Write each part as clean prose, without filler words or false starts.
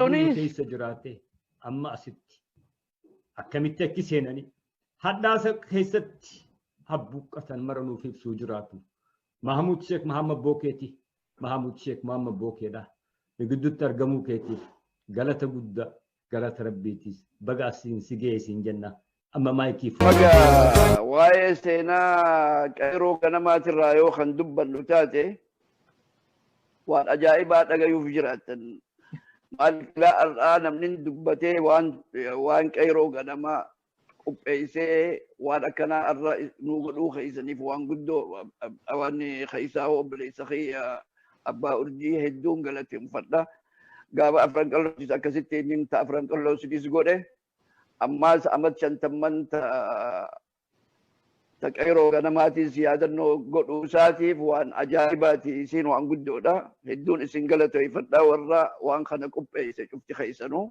Duri keessa jiraate amma asitti akkamitti akki seenanii hadhaasa keessatti habbuqqatan mara nuuf ibsuu jiraatu. Mahamud Sheekh Muhammad Bokeeti. Mahamud Sheekh Muhammad Bokeedha. Gidduutti argamuu keetiif galata guddaa galata rabbiitiis baga asiin si geessin jenna. Amma maayikii Baga waa'ee seenaa qeeroo ganamaatirraa yoo kan dubbannu taate waan ajaa'ibaa dhagayuuf jiraatan. Maaliif har'aa namni dubbatee waan qeeroo ganamaa qopheessee waan akkanaa irra nu godhuu keessaniif waan guddoo waan keessaa obboleessa kiyya abbaa urjii hedduun galateeffadha. Gaafa afran qalloosis akkasitti inni ta'a afran qalloosis godhe ammaas amat shantamman ta qeeroo ganamaatis yaadannoo godhuu isaatiif waan ajaa'ibaati isiin waan guddoodha. Hedduun isin galateeffadha warra waan kana qopheesse cufti keessanuu.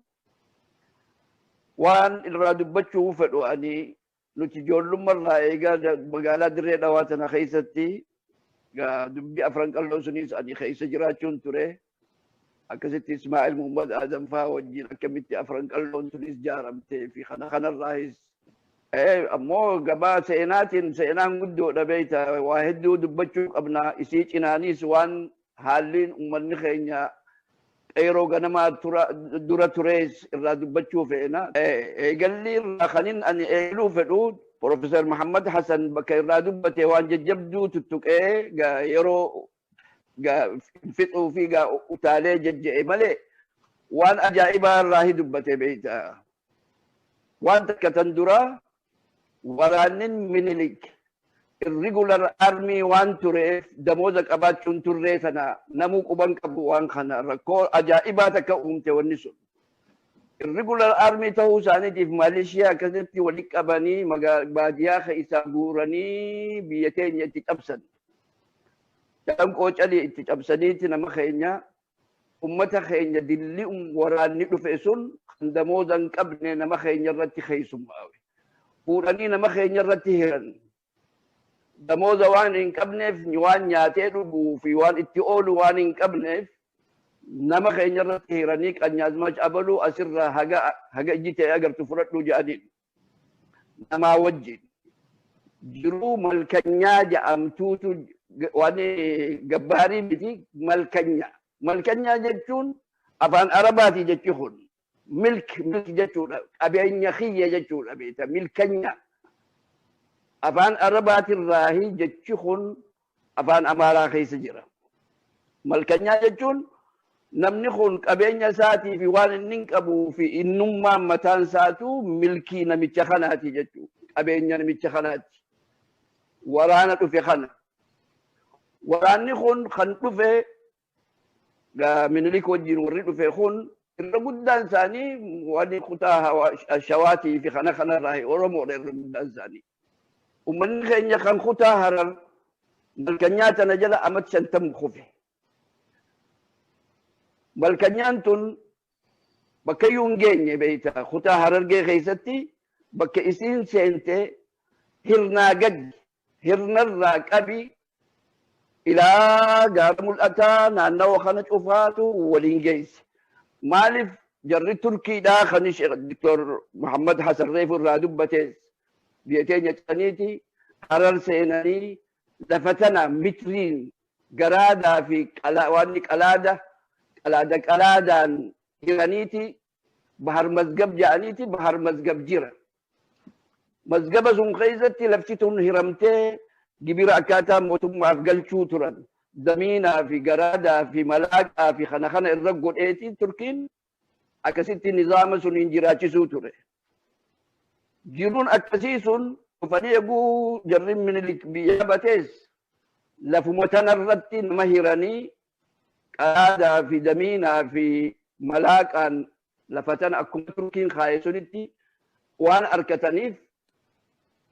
Waan irraa dubbachuu fedhu ani nuti ijoollummarraa eegaa magaalaa Dirree Dhawaa tana keessatti dubbii afran qalloo sunis ani keessa jiraachuun ture. Akkasitti Ismaa'il Muhammad Adam fa'aa wajjin akkamitti afran qalloon sunis jaaramtee fi kanarraayis ammoo gabaa seenaatiin seenaan guddoodha beeyta waa hedduu dubbachuu qabna isii cinaanis waan haalliin uummanni keenya qeeroo ganamaa dura turees irraa dubbachuu feena. Eegalli irraa kanin ani eeluu fedhu Profeesar Muhammad Hassan bakka irraa dubbate waan jajjabduu tuttuqee yeroo fixuu fi utaalee jajja'e malee waan ajaa'ibaa irraa dubbate beeyta. Waan takka tan dura waraannin Minilik irregular army waan tureef damooza qabaachuun turree sana namuu quban qabu waan kana rakkoo ajaa'ibaa takka uumte wanni sun. Irregular army ta'uu isaaniitiif Maaleeshiyaa akkasitti walitti qabanii baadiyyaa keessaa guuranii biyya keenya itti cabsan. Danqoo calii itti cabsaniiti nama keenya ummata keenya dilli waraanni dhufe sun kan damooza hin qabne nama keenya irratti keessummaa'e. Fuudhanii nama keenya irratti hiran. Damooza waan hin qabneef waan nyaatee dhuguu fi waan itti oolu waan hin qabneef nama keenya irratti hiranii qanyaazmach abaluu asirraa haga ijji ta'e agartu fudhadhuu jedhaniin namaa wajjin jiruu malkanyaa jedhamtuutu waan gabbaarii miti malkanyaa jechuun afaan arabaati jechi kun milk jechuudha qabeenya kiyya jechuudha beeta milkanyaa. Afaan arabaatirraahi jechi kun afaan amaaraa keessa jira. Malkanyaa jechuun namni kun qabeenya isaatii fi waan inni qabuu fi innummaan mataan isaatu milkii namicha kanaati jechuudha. Qabeenya namicha kanaati. Waraana dhufe kana. Waraanni kun kan dhufe Minilik wajjin warri dhufe kun irra guddaan isaanii waan kutaa shawaatii fi kanarraahi Oromoodha irra guddaan isaanii. Uummanni keenya kan kutaa Harar malkanyaa tana jala amat 50 kufe. Malkanyaan tun bakka iyyuu hin geenye beeyta kutaa Harargee keessatti bakka isiin seente hirnaa gadi hirnarraa qabi ilaa gaara mul'ataa naannawa kana cufaatu waliin geesse. Maaliif jarri Turkiidhaa kan Dr. Muhammad Hassan Reefu irraa dubbatees biyya keenya caniiti Harar seenanii lafa tana mitiriin garaadaa fi waan qalaadaan hiraniiti bahar mazgab jedhaniiti bahar mazgab jira. Mazgaba sun keessatti lafti tun hiramtee gibira akkaataa mootummaaf galchuu turan. Zamiinaa fi garaadaa fi malaaqaa fi kana irra godheeti Turkiin akkasitti nizaama suniin jiraachisuu ture. Jiruun akkasii sun dhufanii eeguu jarri Minilik biyya batees lafuma tanarratti nama hiranii qalaadaa fi zamiinaa fi malaaqaan lafa tana akkuma Turkiin kaa'e sunitti waan arkataniif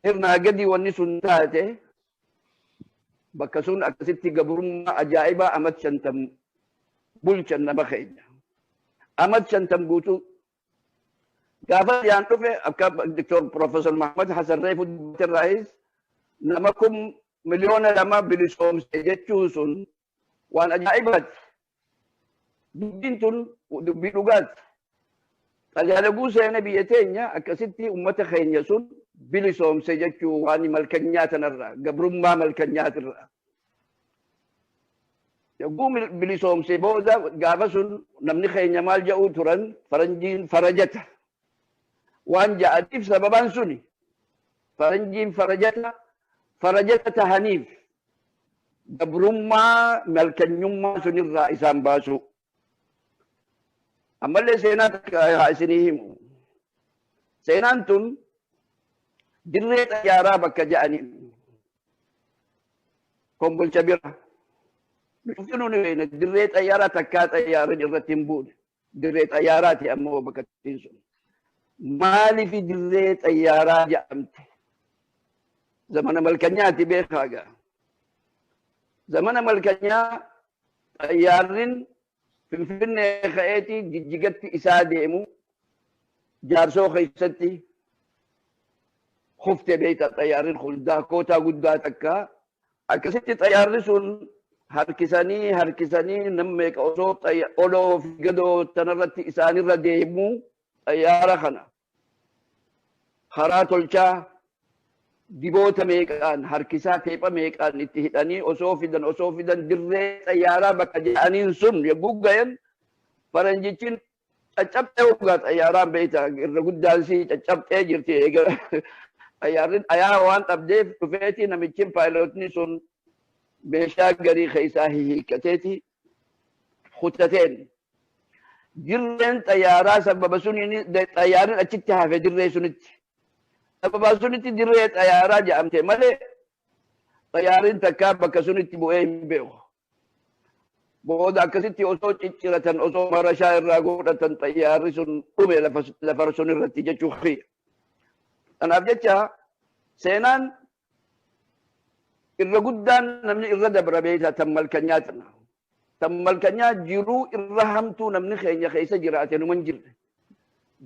hirnaa gadi wanni sun taate bakka sun akkasitti gabrummaa ajaa'ibaa amat 50 bulchan nama keenya. Amat 50 guutuu gaafa yaan dhufe akka Dr. Profeesar Muhammad Hassan Reefu dubbaterraayis nama 1,200,000 bilisoomse jechuu sun waan ajaa'ibaati. Dubbiin tun dubbii dhugaati. tajaajiluu seena biyya teenya akkasitti uummata keenya sun bilisoomse jechuu waan malkanyaa tanarraa gabrummaa malkanyaatirraa. Yogguu bilisoomse booda gaafa sun namni keenya maal jedhuu turan faranjiin farajata. Waan ja'aniif sababaan suni faranjiin farajata tahaniif gabrummaa malkanyummaa sunirraa isaan baasu. Ammallee seenaa takka isinii himu. Seenaan tun dirree xayyaaraa bakka ja'aniin kombolcha bira. Nuti beekna dirree xayyaaraa takkaa xayyaarri irratti hin buune. Dirree xayyaaraati ammoo bakka sun. Maaliif dirree xayyaaraa jedhamte? Zamana malkanyaati beekaa gaa. Zamana malkanyaa xayyaarrin Finfinnee ka'eeti jijjigatti isaa deemu jaarsoo keessatti kufte beekta xayyaarrin hundaa kootaa guddaa takka. Akkasitti xayyaarri sun harkisanii namni meeqa osoo oloo fi gadoo tanarratti isaanirra deemu xayyaara kana karaa tolchaa diboota meeqaan harkisaa teepha meeqaan itti hidhanii osoo fidan dirree xayyaaraa bakka jedhaniin sun yogguu gayan faranjichin caccabxee ugaa xayyaaraan beekta irra guddaan si caccabxee jirti xayyaarrin ayaa waan dhabdeef dhufeeti namichin paayilotni sun meeshaa garii keessaa hiikateeti kutateen dirreen xayyaaraa sababa suniin xayyaarrin achitti hafe dirree sunitti. Sababa sunitti dirree xayyaaraa jedhamte malee xayyaarrin takkaa bakka sunitti bu'ee hin beeku. Booda akkasitti osoo cicciratan osoo marashaa irraa godhatan xayyaarri sun dhume lafa sun irratti jechuu khiyya. Kanaaf jecha seenaan irra guddaan namni irra dabra beekta tan malkanyaa tana. Tan malkanyaa jiruu irra hamtuu namni keenya keessa jiraate numan jirre.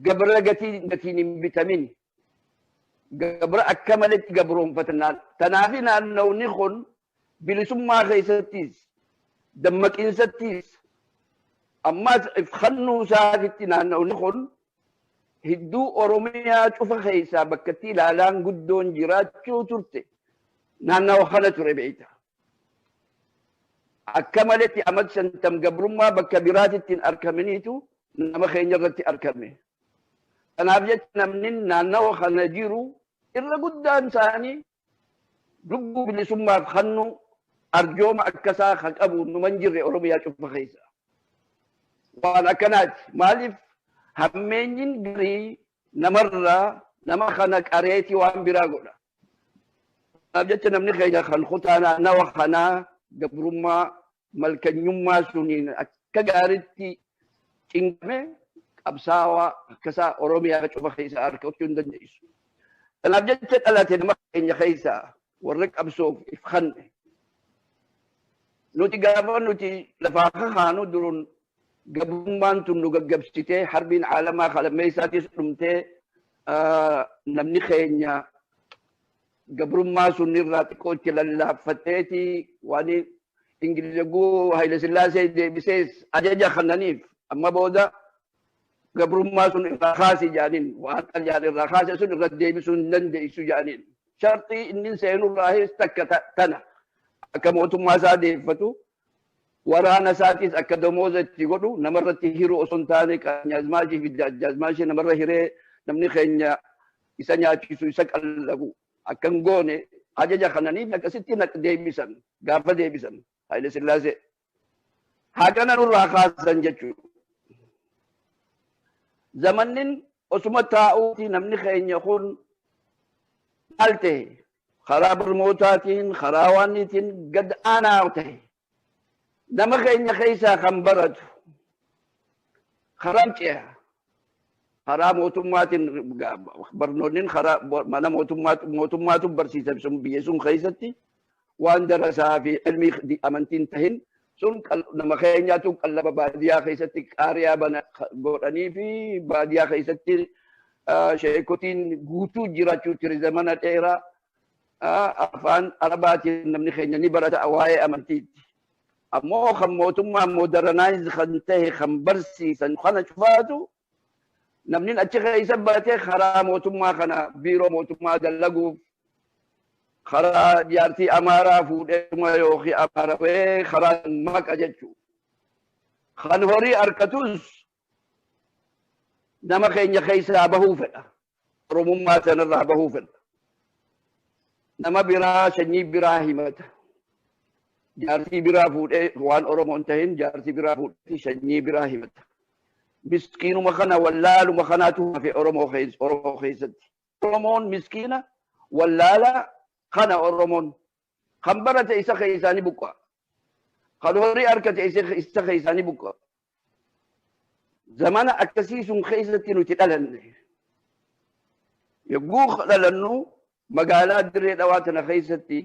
Gabra gatiin hin bitamin. Gabra akka maletti gabroonfatnaan. Tanaafi naannawni kun bilisummaa keessattis dammaqiinsattis ammas ifhannuu isaatitti naannawni kun hidduu Oromiyaa cufa keessaa bakkatti ilaalaan guddoon jiraachuu turte naannawa kana ture beekta. Akka maletti amad shantam gabrummaa bakka biraatitti hin argaminiitu nama keenya irratti argame. Kanaaf jecha namni naannawa kana jiru irra guddaan isaanii lubbuu bilisummaaf hannu arjooma akkasaa kan qabu numan jirre Oromiyaa cufa keessa. Waan akkanaati. Maaliif hammeenyin garii namarraa nama kana qareetii waan biraa godha. Kanaaf jecha namni keenya kan kutaa naannawa kanaa gabrummaa malkanyummaa suniin akka gaariitti cinqame qabsaawaa akkasaa Oromiyaa cufa keessa argachuu hin dandeessu. Kanaaf jecha dhalate nama keenya keessaa warra qabsoof ifhanne. Nuti gaafa nuti lafaa kahaanu duruun gabrummaan tun nu gaggabsitee harbiin caalamaa kalammeessaatis dhumtee namni keenya gabrummaa sun irraa xiqqoo itti lallaaffatteeti waan Ingiliziyyuu Haile Sillaasee deebisees ajaja kannaniif amma booda gabrummaa sun irraa kaasi jaaniin waan xalyaan irraa kaase sun irra deebisuu hin dandeessu jaaniin. Shartii inni seenurraahis takka tana akka mootummaa isaa deeffatu waraana isaatis akka damooza itti godhu namarratti hiru osoo hin taane qaanyazmaashii fi jaajmaashii namarra hiree namni keenya isa nyaachisu isa qallabu akka hin goone ajaja kannaniif akkasitti deebisan gaafa deebisan Haile Sillaasee. Haqana nurraa kaasan jechuudha. Zamannin osuma taa'uuti namni keenya kun maal ta'e karaa barnootaatiin karaa waaniitiin gad aanaa ta'e nama keenya keessaa kan baratu karaa ce'a karaa mootummaatiin barnoonni karaa mana mootummaatu barsiisa sun biyya sun keessatti waan darasaa fi ilmii amantiin tahin sun nama keenyaatu qallaba baadiyyaa keessatti qaariyaa bana godhanii fi baadiyyaa keessatti sheekotiin guutuu jiraachuu ture zamana dheeraa afaan arabaatiin namni keenya ni barata waa'ee amantiitti. Ammoo kan mootummaa modernize kan ta'e kan barsiisan kana cufaatu namnin achi keessa baatee karaa mootummaa kana biiroo mootummaa dallaguuf karaa jaartii amaaraa fuudhee yookiin amaaraa karaa maqa jechuudha. Kan horii harkatus nama keenya keessaa bahuu fedha. Oromummaa sanarraa bahuu fedha. Nama biraa sanyii biraa himata. Jaartii biraa fuudhee waan Oromoon tahin jaartii biraa fuudhee sanyii biraa himata. Miskiinuma kana wallaaluma kanaatu hafe Oromoo keessatti. Oromoon miskiina wallaalaa kana Oromoon kan barate isa keessaanii buqqaa. Kan horii harkate isa keessaanii buqqaa. Zamana akkasii sun keessatti nuti dhalanne. Yogguu dhalannu magaalaa Dirree Dhawaa tana keessatti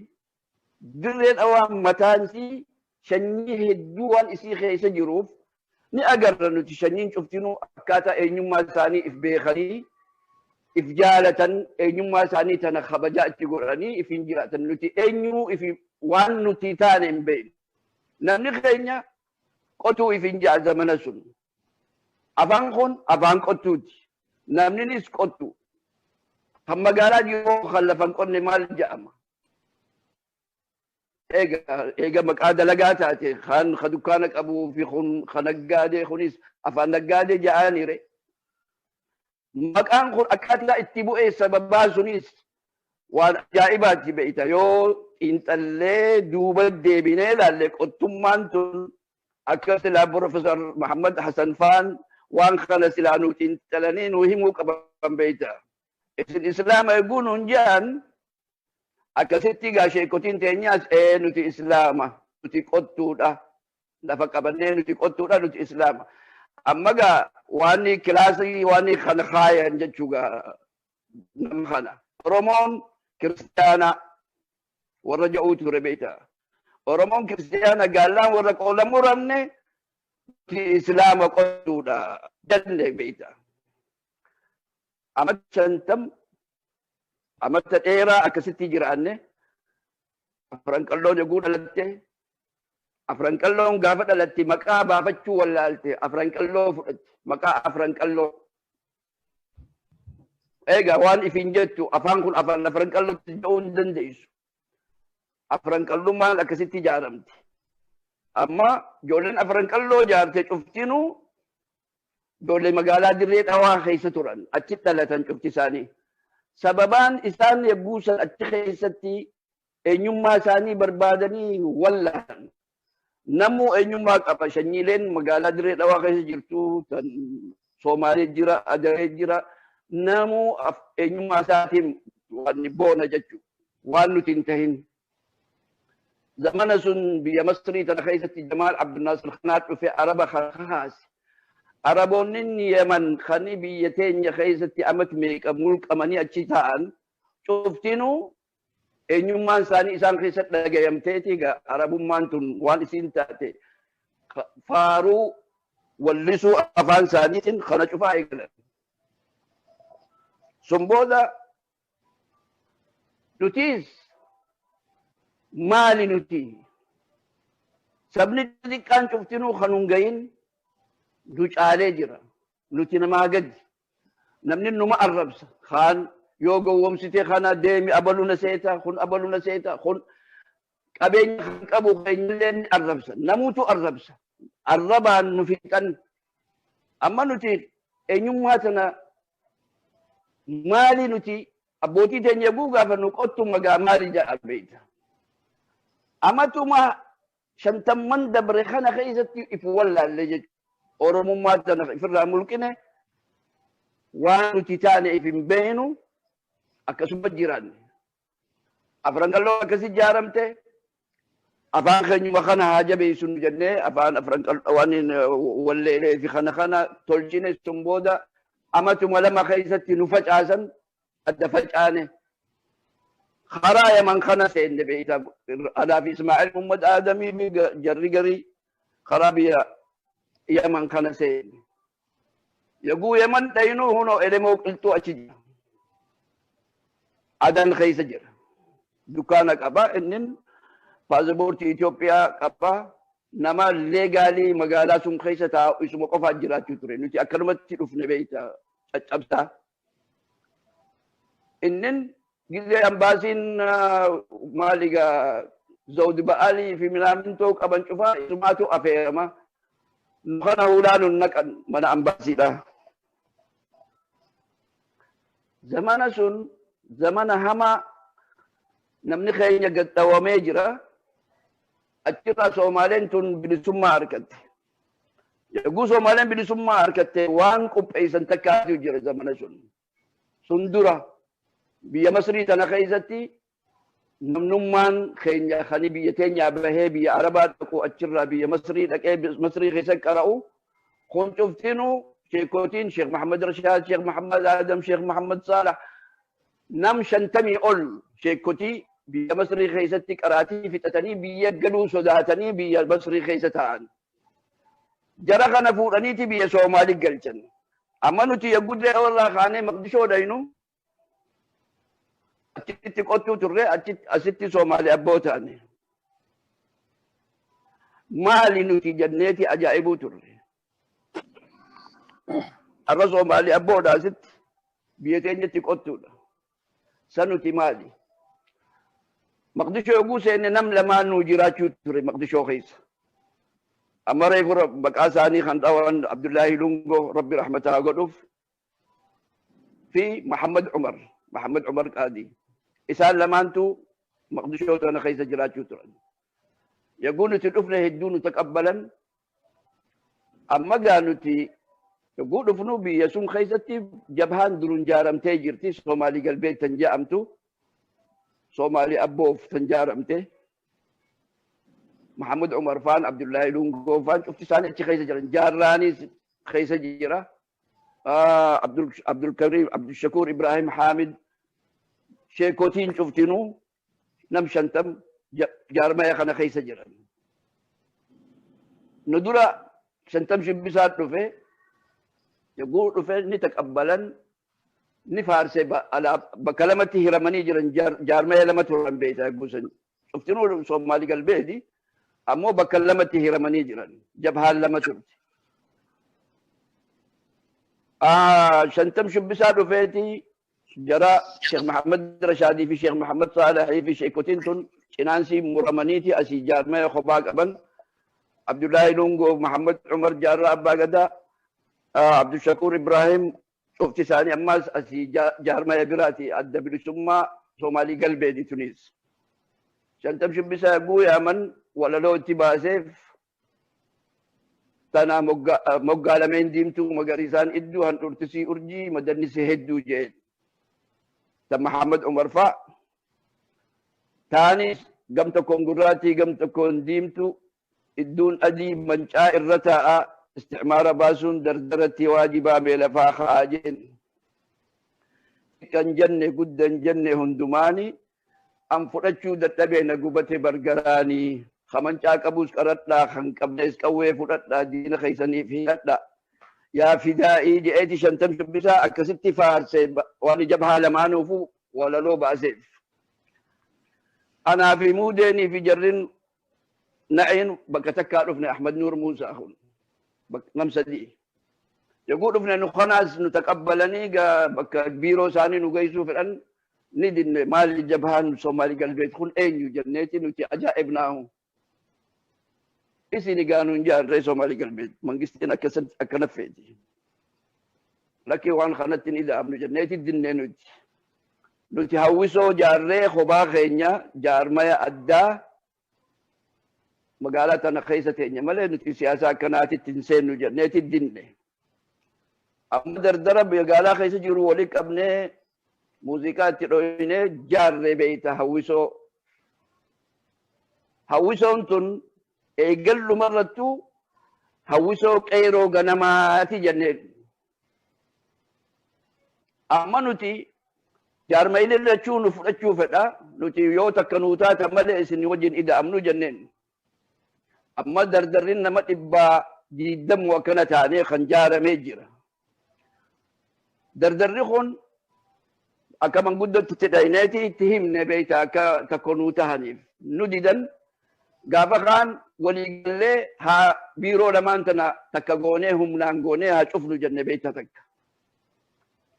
Dirree Dhawaa mataansi sanyii hedduu waan isii keessa jiruuf ni agarra nuti sanyiin cuftinuu akkaataa eenyummaa isaanii if beekanii if jaalatan eenyummaa isaanii tana kabajaa itti godhanii if hin jiraatan nuti eenyuu if waan nuti taane hin beeknu. Namni keenya qotuu if hin jaa zamana sun. Afaan kun afaan qottuuti. Namninis qottu. Kan magaalaa jiruu kan lafan qonne maal jedhama? Eega maqaa dalagaa taate kan dukkaana qabuu fi kan naggaadee kunis afaan naggaadee jedhaniire. Maqaan kun akkaataa itti bu'ee sababaa sunis waan ajaa'ibaatti beekta yoo xiinxallee duuba deebinee ilaalle qottummaan tun akka silaa Profeesar Muhammad Hassan faan waan kana silaa nu xiinxalanii nu himuu qaban beekta. Isin Islaama eeguu nuun jedhan akkasitti gaa sheekotiin teenyaas nuti Islaama nuti qottuudha lafa qabannee nuti qottuudha nuti Islaama. Amma gaa waan kilaasii waan kana kaayan jechuudha nama kana. Oromoon kiristaana warra ja'uu ture beekta. Oromoon kiristaana gaallaan warra qoola muramne nuti Islaama qottuudha jenne beekta. Amata shantam amata dheeraa akkasitti jiraanne afran qalloon yogguu dhalatte afran qalloon gaafa dhalatte maqaa baafachuu wallaalte afran qalloo fudhatte maqaa afran qalloo. Egaa waan ifin jettu afaan kun afran qallootti jedhuu hin dandeessu. Afran qallummaan akkasitti ijaaramte. Amma ijoolleen afran qalloo ijaarte cuftinuu ijoollee magaalaa Dirree Dhawaa keessa turan achi dhalatan cufti isaanii. Sababaan isaan yogguu san achi keessatti eenyummaa isaanii barbaadanii wallaalan. Namuu eenyummaa qaba sanyiileen magaalaa Dirree Dhawaa keessa jirtu tan Soomaalee jira, Adaree jira. Namuu eenyummaa isaatiin waan boona jechuudha. Waan nuti hin tahin. Zamana sun biyya Masrii tana keessatti Jamaal Abdunnaasir kanaat dhufe Araba kaase. Araboonni Yemen kan biyya teenya keessatti amat meeqa mulqamanii achi ta'an cuftinuu eenyummaan isaanii isaan keessatti dhagayamteeti egaa arabummaan tun waan isiin taate faaruu wallisuu afaan isaaniitiin kana cufaa eegalan. Sun booda nutis maali nuti sabni xiqqaan cuftinuu kan hin gahin ducaalee jira. Nuti namaa gadi. Namni numa arrabsa. Kaan yoo gowwomsite kana deemi abaluna seeta kun abaluna seeta kun qabeenya kan qabu keenyallee arrabsa. Namuutu arrabsa. Arrabaan nu fixan. Amma nuti eenyummaa tana maali nuti abbootii teenya gaafa nu qottu magaa maali jedha beekta. Amatuma shantamman dabre kana keessatti ifu wallaalle jechuudha. Oromummaa tana ifirraa mulqine waan nuti taane if hin beeknu akkasuma jiraanne. Afran qalloo akkasi ijaaramte afaan keenyuma kana haa jabeessu nu jennee afaan afran qalloo waan walleelee fi kana tolchine sun booda amatuma lama keessatti nu facaasan adda facaane. Karaa Yaman kana seenne beekta. Anaa fi Ismaa'eel Muhammad Aadamii fi jarri garii karaa biyya Yaman kana seenne. Yogguu Yaman dhayinuu hunoo elemoo qilxuu achi jira. Adan keessa jira. Dukkaana qaba inni paaspoortii Itoophiyaa qaba. Nama leegaalii magaalaa sun keessa taa'u isuma qofaa jiraachuu ture. Nuti akkanumatti dhufne beekta. caccabsaa. Innin gizee ambaasiin maaligaa zawdi ba'aalii fi minaamintoo qaban cufaa isumaatu afeerama. Nu kana huudhaan nun naqan mana ambaasiidha. Zamana sun zamana hamaa namni keenya gaddawamee jira. Achirraa Soomaaleen tun bilisummaa argatte. Yogguu Soomaaleen bilisummaa argatte waan qopheessan takkaatu jira zamana sun. Sun dura biyya Masrii tana keessatti namnummaan keenya kani biyya teenyaa bahee biyya Arabaa dhaqu achirraa biyya Masrii dhaqee Masrii keessa qara'u kun cuftinuu sheekotiin Sheekh Muhammad Rashaad, Sheekh Muhammad Adam, Sheekh Muhammad Salah nam 50 ol sheekotii biyya Masrii keessatti qaraatii fixatanii biyya galuu sodaatanii biyya Masrii keessa ta'an. Jara kana fuudhaniiti biyya Soomaalii galchan. Amma nuti yaggudee warraa kaanee Maqdishoo dhaynu achitti qottuu turre asitti Soomaalii abboo taane. Maali nuti jenneeti ajaa'ibuu turre. Har'a Soomaalii abboodha asitti biyya teenyatti qottuudha. San nuti maali? Maqdishoo yogguu seenne nam lamaan nu jiraachuu ture Maqdishoo keessa. Amma reefu maqaa isaanii kan dhawan Abdullaahi Lungoo Rabbi rahmataa godhuuf fi Muhammad Umar Qaadii. Isaan lamaantu Maqdishoo tana keessa jiraachuu turan. Yogguu nuti dhufne hedduu nu taqabbalan. Amma gaa nuti yogguu dhufnu biyya sun keessatti jabhaan duruun jaaramtee jirti. Soomaalii galbee tan jedhamtu. Soomaalii abboof tan jaaramte. Muhammad Umar faan Abdullaahi Lungoo faan cufti isaanii achi keessa jiran. Jaarraanis keessa jira. Abdul Karim, Abdul Shakur Ibrahim Hamid. Sheekotiin cuftinuu nam 50 jaarmaya kana keessa jiran. Nu dura 50 shibbisaa dhufe yogguu dhufe ni taqabbalan ni faarse bakka lamatti hiramanii jiran jaarmaya lama turan beekta yogguu san. Cuftinuu Soomaalii galbeeti ammoo bakka lamatti hiramanii jiran jabhaan lama turte. 50 shibbisaa dhufeeti jara Sheekh Muhammad Rashaadii fi Sheekh Muhammad Saalahii fi sheekotiin tun cinaansii muramaniiti asii jaarmaya kophaa qaban. Abdullaahi Lungoo, Muhammad Umar jaarraa abbaa gadaa, Abdul Shakur Ibrahim cufti isaanii ammas asii jaarmaya biraati adda bilisummaa Soomaalii galbeeti tunis. 50 shibbisaa yogguu yaaman walaloo itti baaseef tana moggaa lameen diimtuu magariisaan idduu handhurtisii urjii madannisi hedduu jeen. Ta Muhammad Umar fa'a taanis gam tokkoon gurraatii gam tokkoon diimtuu idduun adii mancaa irra taa'a isticmaara baasuun dardaratti waajibaa meelafaa ka'aa jeen. Kan jenne guddan jenne hundumaanii an fudhachuu dadhabee na gubate bargaraanii. Kamancaa qabuus qaradhaa kan qabnes qawwee fudhadhaa diina keessaniif hidhadhaa. Yaa fidaa'ii je'eeti 50 shibbisaa akkasitti faarse waan jabhaa lamaanuufu walaloo baaseef. Anaa fi muudeenii fi jarrin na'een bakka takkaa dhufne Ahmad Nuur Muusaa kun nam sadii. Yogguu dhufne nu kanaas nu taqabbalanii bakka biiroo isaanii nu geessuu fedhan ni dinne maali jabhaan Soomaalii galbeet kun eenyu jenneeti nuti ajaa'ibnaahu. Isini gaanuun jaarree Soomaalii galbeet mangistiin akkana feeti. Lakkii waan kanatti ni dhaabnu jenneeti dinnee nuti. Nuti hawwisoo jaarree kophaa keenya jaarmaya addaa magaalaa tana keessa teenya malee nuti siyaasa akkanaatitti hin seennu jenneeti dinne. Amma dardara magaalaa keessa jiru walii qabnee muuziqaa itti dhohinee jaarree beeyta hawwisoo. Hawwisoon tun eegallumarrattuu hawwisoo qeeroo ganamaati jenneen. Amma nuti jaarmayilee lachuu nu fudhachuu fedha. Nuti yoo takka nuu taatan malee isin wajjin ida'amnu jenneen. Amma dardarriin nama 120 akkana taanee kan jaaramee jira. Dardarri kun akka manguddootti dhayineeti itti himne beeyta akka takka nuu tahaniif. Nu didan gaafa kaan waliigallee haa biiroo lamaan tana takka goonee humnaan goonee haa cufnu jenne beeyta takka.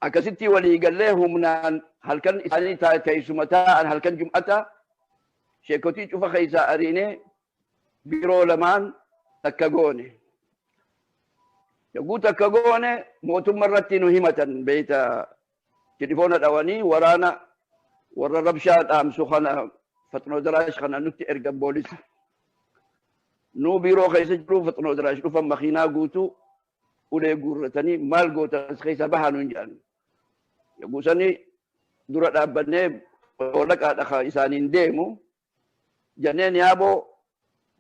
akkasitti walii gallee humnaan halkan isaanii teessuma taa'an halkan jum'ata sheekotii cufa keessaa ariinee biiroo lamaan takka goone. Yogguu takka goone mootummaa irratti nu himatan beeyta telefoona dhawanii waraana warra rabshaa dhaamsu kana Fatnoo Daraash kana nutti ergan boolisa. Nu biiroo keessa jiru Fatnoo Daraash dhufan makiinaa guutuu ulee guurratanii maal gootas keessa bahaa nuun jedhan. Yogguu sanii dura dhaabbannee dhaqaadha isaaniin deemu jenneen yaaboo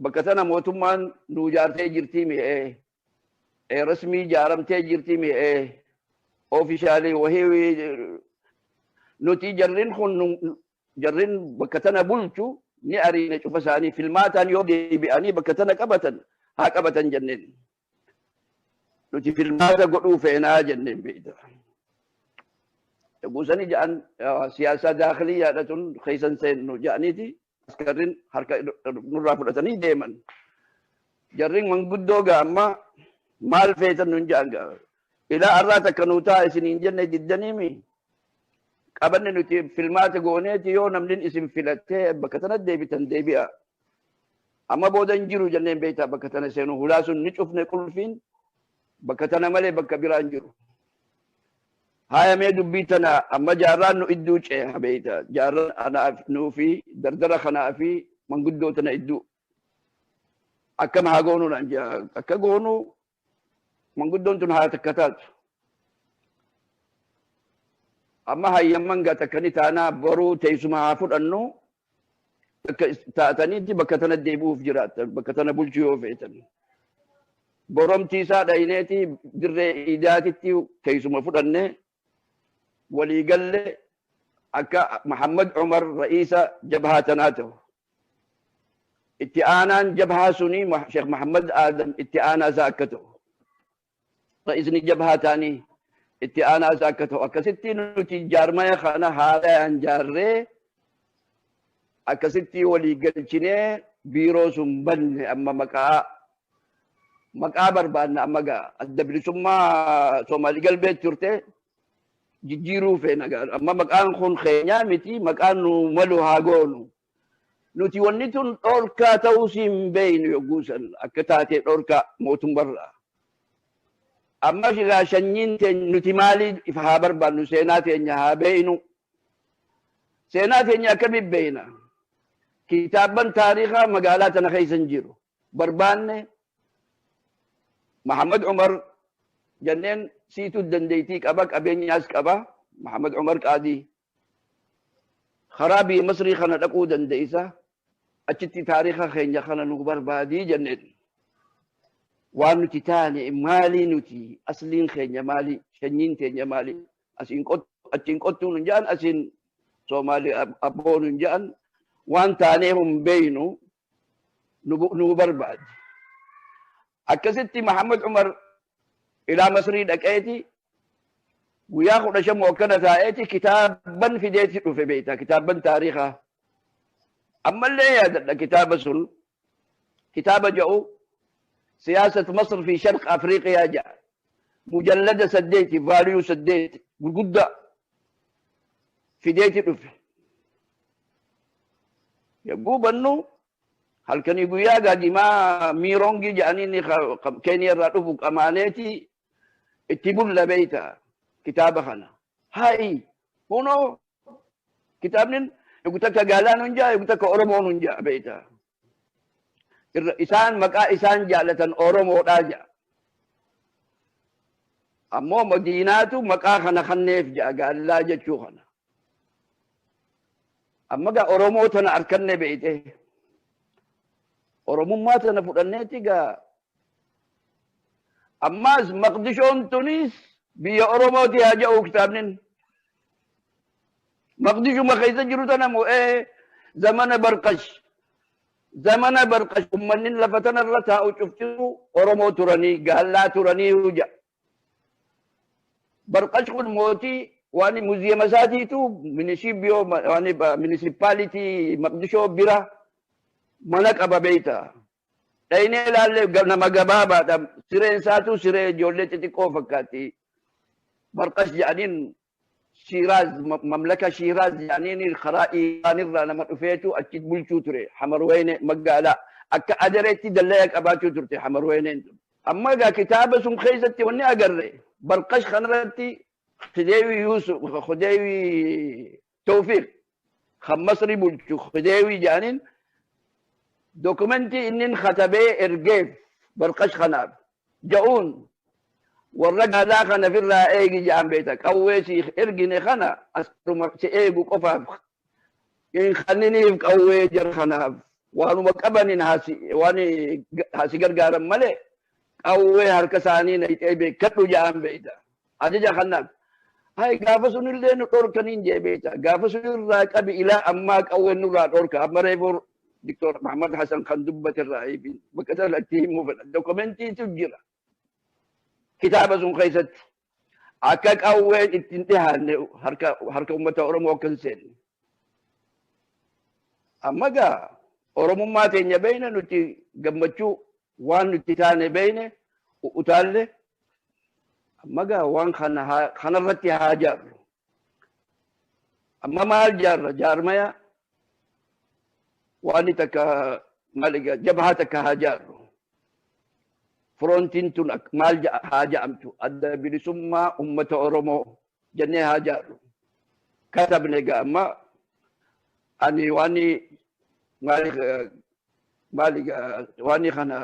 bakka sana mootummaan nu jaartee jirtii mi'ee rasmii jaaramtee jirtii mi'ee oofishaalii wahii nuti jarrin bakka sana bulchu ni ariine cufa isaanii filmaataan yoo deebi'anii bakka sana qabatan haa qabatan jenneen. Nuti filmaata godhuu feenaa jenneen beeyta. Guusanii ja'an siyaasa daakiliyyaadha tun keessan seennu ja'aniiti askarrin harka nurraa fudhatanii deeman. Jarrin manguddoo gaamma maal feetan nun ja'an gaa. Ilaa arraa takka nuu ta'a isiniin jenne diddaniimi. Qabanne nuti filmaata gooneeti yoo namni isin filattee bakka sana deebitan deebi'a. Amma booda hin jiru jenneen beektaa bakka sana seenu hulaa sun ni cufne qulfiin bakka sana malee bakka biraa hin jiru. Hayamee dubbii tana amma jaarraan nu idduu ce'a beektaa jaarraan anaaf nuu fi dardara kanaa fi manguddoo tana idduu. Akkam haa goonuu naan jaa akka goonuu manguddoon tun haa takka taatu. Amma hayyamman gaa takkani taanaa boruu teessuma haa fudhannu taataniitti bakka tana deebi'uuf jiraatan bakka tana bulchuu yoo feetan. Boromtiisaa dhayineeti dirree idaatitti teessuma fudhanne walii galle akka Muhammad Umar ra'iisa jabhaa tanaa ta'u. Itti aanaan jabhaa suni Sheekh Muhammad Adam itti aanaa isaa akka ta'u. Ra'isni jabhaa taanii itti aanaa isaa akka ta'u. Akkasitti nuti jaarmaya kana haalaan jaarree akkasitti walii galchinee biiroo sun banne amma maqaa barbaadna amma gaa adda bilisummaa Soomaalii galbeetti turte jijjiiruu feena amma maqaan kun keenyaa miti maqaan nu malu haa goonu. Nuti wanni tun dhorkaa ta'uu si hin beeynu yogguu san akka taatee dhorkaa mootummarraa. Amma shigaa shanyiin teenya nuti maalii ifa haa barbaadnu seenaa teenya haa beeynu. Seenaa teenya akkamiin beeyna? Kitaaban taariikaa magaalaa tana keessa hin jiru. Barbaanne Muhammad Umar jenneen siitu dandeettii qaba qabeenyaas qaba Muhammad Umar Qaadii. Karaa biyya Masrii kana dhaquu dandeessa. Achitti taariika keenya kana nu barbaadii jenneen. Waan nuti taane maalii nuti asliin keenya maalii shanyiin teenya maalii achiin qottuu nun jedhan asiin Soomaalii abboo nun jedhan waan taanee hin beeynu nu barbaadi. Akkasitti Muhammad Umar ilaa Masrii dhaqeeti guyyaa 15 akkana taa'eeti kitaaban fideeti dhufe beektaa kitaaban taariikaa. Ammallee yaadadha kitaaba sun kitaaba jedhu سياسة مصر في شرق أفريقيا جاء مجلد سديتي فاليو سديتي قد في ديتي رفع يقول بأنه هل كان يقول يا قادي ما ميرونجي جانيني كان يرادفك أمانيتي اتبول لبيتا كتاب خنا هاي هونو كتابن يقول تك قالان ننجا يقول تك أورمو ننجا بيتا isaan maqaa isaan jaalatan Oromoodhaa jedha. Ammoo Madiinaatu maqaa kana kanneef jedha gaallaa jechuu kana. Amma gaa Oromoo tana harkanne beeyte. Oromummaa tana fudhanneeti gaa. Ammaas Maqdishoon tunis biyya Oromooti haa jedhu kitaabnin. Maqdishuma keessa jiru tana mo'ee zamana Barqash. زمن برقش أمنين لفتنا الرتا وشفتوا أورمو تراني قال لا تراني وجا برقش كل موتي واني موزيوم مساتي تو منشيبيو واني منسيباليتي مقدشو بيرا ملك أبا بيتا لأني لا نما جبابا سيرين ساتو سيرين جولة تتكو فكاتي برقش جانين شيراز مملكة شيراز جانين الخرائي نرى لما رفيتو أكيد بلشو تري حمروين مقالا أكا أدريتي دليك أباتو ترتي حمروين أما جا كتابة سم خيزتي وني أقري برقش خنرتي خديوي يوسف خديوي توفيق خمسري بلشو خديوي جانين دوكومنتي إنن خطبي إرقيف برقش خناب جاون والرجع ذا خنا في الرأي جام بيتك أويسي إرقني خنا أسرم سيئو قفاف إن خنني في أوي جر خناب وانو مكبني هاسي واني هاسي قرقار ملي أوي هركساني نيتي كتلو جام بيتا أجي خناب هاي قافسون اللي نطور كنين جي بيتا قافسون الراك أبي إلى أماك أوي نورا نورك أمريبور دكتور محمد حسن خندبة الرائبين بكتل التيم مفل دوكومنتي تجرى كتابة سن خيست أكاك أول انتهى هركة أمة أورمو كنسين أما قا أورمو ما تنيا بينا نتي قمتشو وان نتي تاني بينا وتالي أما قا وان خنا رتي هاجر أما ما الجار جار مايا واني تكا مالك جبهتك هاجر فرونتين تنك مال حاجة أمتو أدى بلسمة أمة أورمو جنة هاجر كتب نجا ما أني واني مالك واني خنا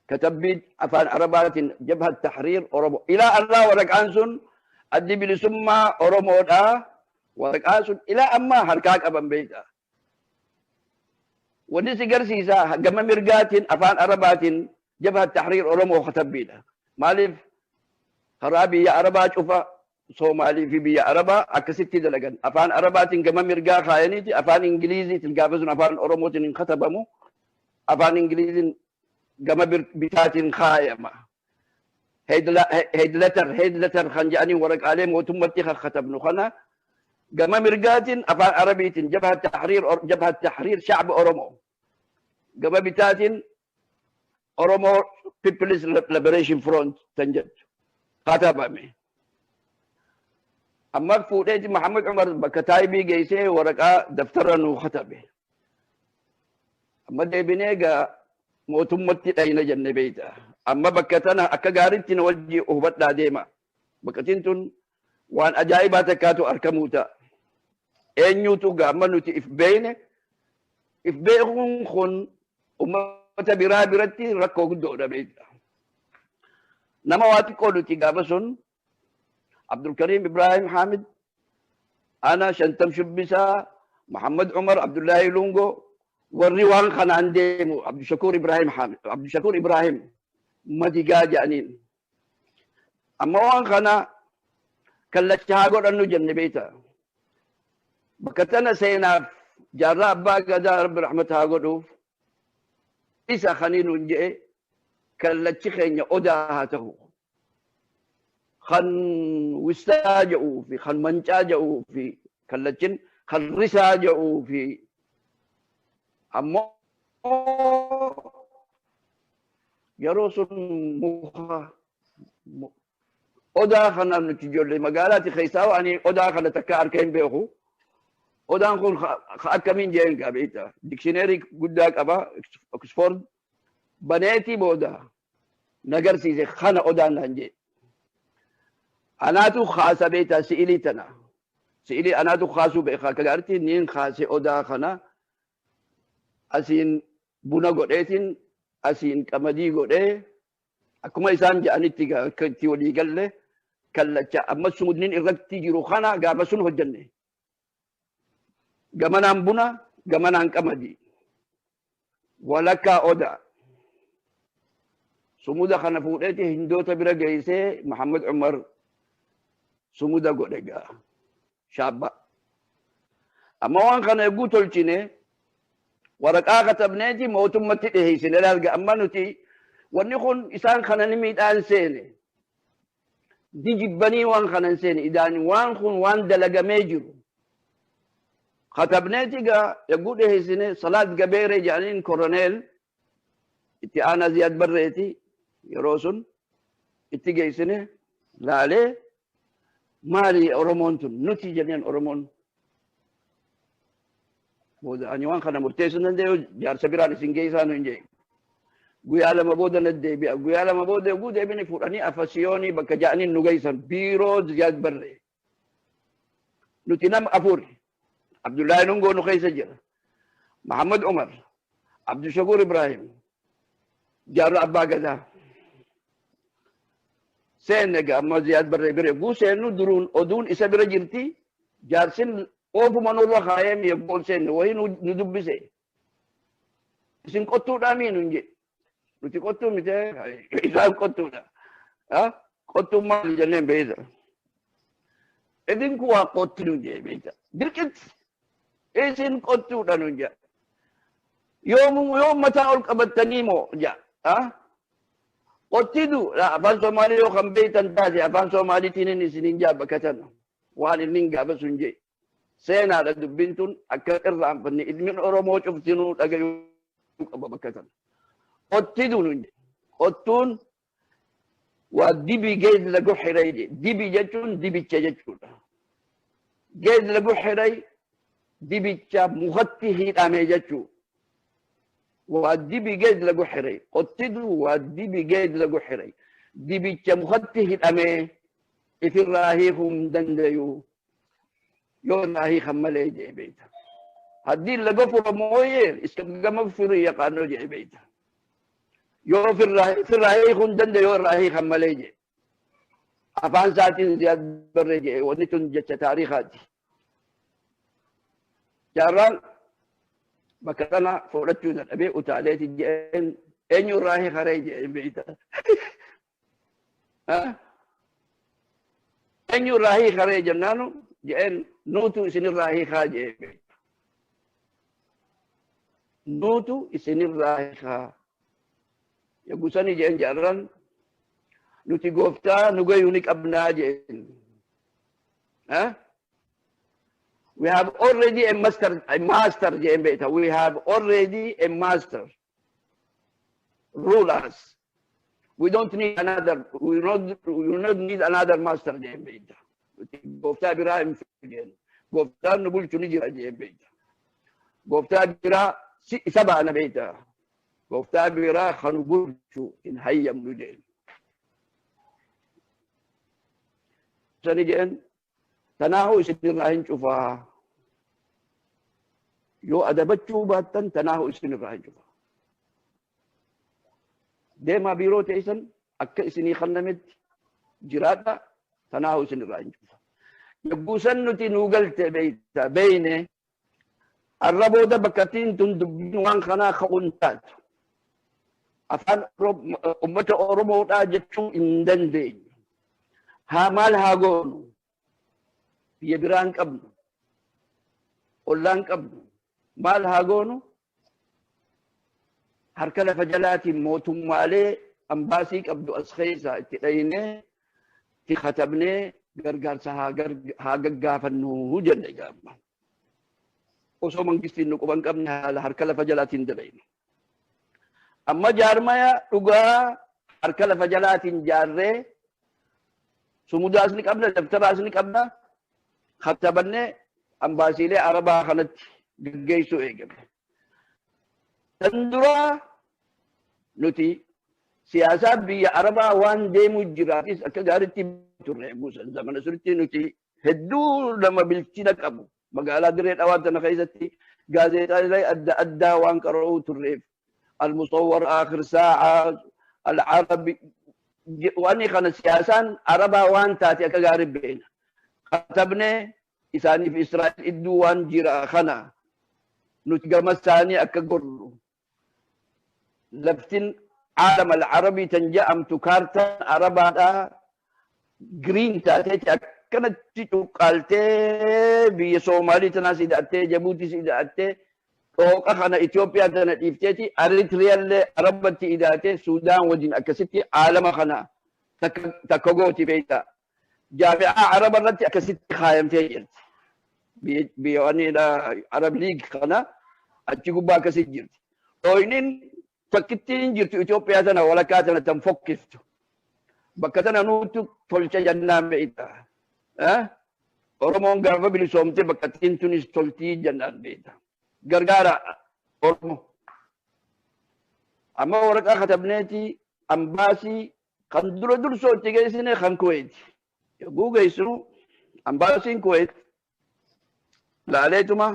كتب بيت أفان عربات جبهة التحرير أورمو إلى الله ورق أنسون أدى بلسمة أورمو دا ورق أنسون إلى أما هركاك أبن بيتا ونسي قرسيسا قم مرقات أفان عربات جبهة التحرير أورمو خطب بينا مالف خرابي يا عربا شوفا صومالي في بيا عربا أكستي دلقن أفان عربات قم مرقا خاينيتي أفان إنجليزي تلقافزون أفان أورمو خطبمو أفان إنجليزي قم بتات خايمة هيد لتر خنجاني ورق عليه وتمتي خطبنو خنا قام مرقات أفان عربيت جبهة التحرير شعب أورمو قام بتات أورمو People's Liberation Front تنجد خطبامي أما فوديت محمد عمر بكتايبي جيسي ورقا دفترا خطبه أما دي بنيغا موتمتي أين جنة بيتا أما بكتنا أكاقارنتي نوجي أهبتنا ديما بكتنتن وان أجايبات كاتو أركموتا أين يوتو غامنو تي إفبيني إفبيني خون أمتا برابرتي ركو قدو بيتا نما واتي قولو تي غابسون عبد الكريم إبراهيم حامد أنا شنتم شبسا محمد عمر عبد الله لونغو والريوان خان عندي عبد الشكور إبراهيم حامد عبد الشكور إبراهيم مديقا جانين أما وان خانا كلت شهاقور أنو جن بيتا بكتنا سينا جارة أبا قدا رب رحمة هاقوروف إسا خانين ونجئ كلت شخين أداهاته خن وستاجئوا في خن منجاجئوا في كلتشن خن رساجئوا في أما يروسون مخا أدا خنا نتجول مقالات خيساو أني أدا خنا تكار كين بيخو أدا نكون خأكمين جين كابيتا ديكشنري قداك أبا أكسفورد بنيتي بودا نجر سيزي خنا أدا نانجي أنا تو خاصة بيتا سئلي تنا سئلي أنا تو خاصو بيخا كغارتي نين خاصة أدا خنا أسين بنا قديتين أسين كمدي قدي أكما إسان جاني تيجا كتي ولي قال له كلا أما سمودين إرقتي جرو خنا قابسون هو الجنة قمنا بنا قمنا كمدي ولك أدا سمودا خنا فوقتي هندو تبرا جيسي محمد عمر سمودا قدقا شابا أما وان خنا يقول تلتيني ورقا كتبنيتي موتم متئه سنلال أمانتي ونخون إسان خنا نميت آن سيني دي جبني وان خنا سيني إداني وان خون وان دلق ميجرو كتبنيتي يقول إيه سنة صلاة قبيرة جانين كورونيل إتي أنا زياد بريتي يروسون إتي جاي سنة لا ليه مالي أورمون نتي جنين أورمون بودا أني وان خنا مرتيسن نديو جار سبيران سينجي سانو إنجي قوي على ما بودا ندي بيا قوي على ما بودا قوي بني فوراني أفاسيوني بكجاني نوجيسن بيرو زياد بري نتي نام أفوري عبد الله نونغو نخي سجل محمد عمر عبد الشكور إبراهيم جار أبا غدا سين نجا ما زياد بري بري قو سينو درون أدون إسا برجلتي جارسين أوفو منور خايم يقول سين وهي ندبسه سين قطو دامي ننجي نتي قطو متى إذا قطو دا قطو ما جنين بيزا إذن كوا قطو ننجي بيزا دلكت إسين قطو دا ننجي يوم متى أولك أبتنيمو جا قطيدو لا أفان سومالي يو خمبيتن تاسي أفان سومالي تينين سنين جاب كتن وان النين قابا سنجي سينا لدبنتون أكا إرام فني إدمين أرومو شفتنو لغا يوك أبا بكتن قطيدو ننجي قطون ودبي جيد لغو حراي دبي جاتون دبي تشاجاتون جيد لغو حراي دبي تشاب مغطيه الأمي جاتون والدبي جيد لغو حري قتدو والدبي جيد لغو حري دبي تمخته الأمي في الراهيهم دنديو يو راهي خمالي جي بيتا هدين لغو فرموير اسكبغم فري يقانو جي بيتا يو في الراهيهم دنديو راهي خمالي جي أفان ساتين زياد بري جي ونتون جتش تاريخاتي جارال بكرنا فورتونا أبي وتعليت الجين أين يراهي خريج بيتا أين يراهي خريج نانو جين نوتو سن الراهي خاج نوتو سن الراهي خا يقولني جين جارن نوتي غوفتا نوغي يونيك أبنا جين We have already a master Jembeta. We have already a master. Rulers. We don't need another, we will not need another master Jembeta. Gofta bira imfigen. Gofta nubul chunijira Jembeta. Gofta bira saba nabeta. Gofta bira khanubul chu in hayyam nujel. Sanijen تناهو اسن راهن شوفا يو ادبتشو باتن تناهو اسن راهن شوفا ديما بيرو تيسن اك اسني خنمت جرادا تناهو اسن راهن شوفا يبوسن نتي نوغلت بيتا بينه الربو ده بكتين تندبين وان خنا خونتات افان امه اورومو دا جتشو اندن دين هامال هاغونو يبران قبل قلان قبل مال هاغونو هركله فجلاتي موتم مالي امباسي قبل اسخيسا تدينه في ختمنه غرغر سها هاغغافنو جن جام وسو منغستين نقبن قبن هركله فجلاتي دبين اما جارمايا دغا هركله فجلاتي جارره سموداسني قبل دفتراسني قبل خطبني أمباسيلي عربا خنت جيسو إيجاب تندرا نتي سياسة بي عربا وان ديمو جراتيس أكادارتي ترعبوس زمن سرتي نتي هدو لما بالتنك أبو مقالا دريت أواتنا خيزتي قازيتا لي أدى وان كرعو ترعب المصور آخر ساعة العربي واني خنا سياسان عربا وان تاتي أكادارب بينا كتبنا إساني في إسرائيل إدوان جرا خنا نتجمع ثاني أكجرلو لفتن عالم العربي تنجا أم تكارتا عربا جرين تاتي كانت تقالتي بيسومالي تناسي داتي جيبوتي سيداتي أو خنا إثيوبيا تنتيفتي أريتريا عربتي إداتي السودان ودين أكسيتي عالم خنا تكوغوتي بيتا جامعة عرب الرتي أكسيت خايم تيجي بيواني لا عرب ليج خنا أتجيبوا باكسيت جرت أوينين فكتين جرت إثيوبيا تنا ولا كاتنا تنفكفتو بكتنا نوتو تولش جنان بيتا Oromoon gaafa bilisoomte bakkattiin tunis toltii jennaan beekta. Gargaara Oromoo. Amma waraqaa katabneeti ambaasii kan dura dursootti geessine kan Kuweeti. Yogguu geessinu ambaasiin Kuweet laaleetuma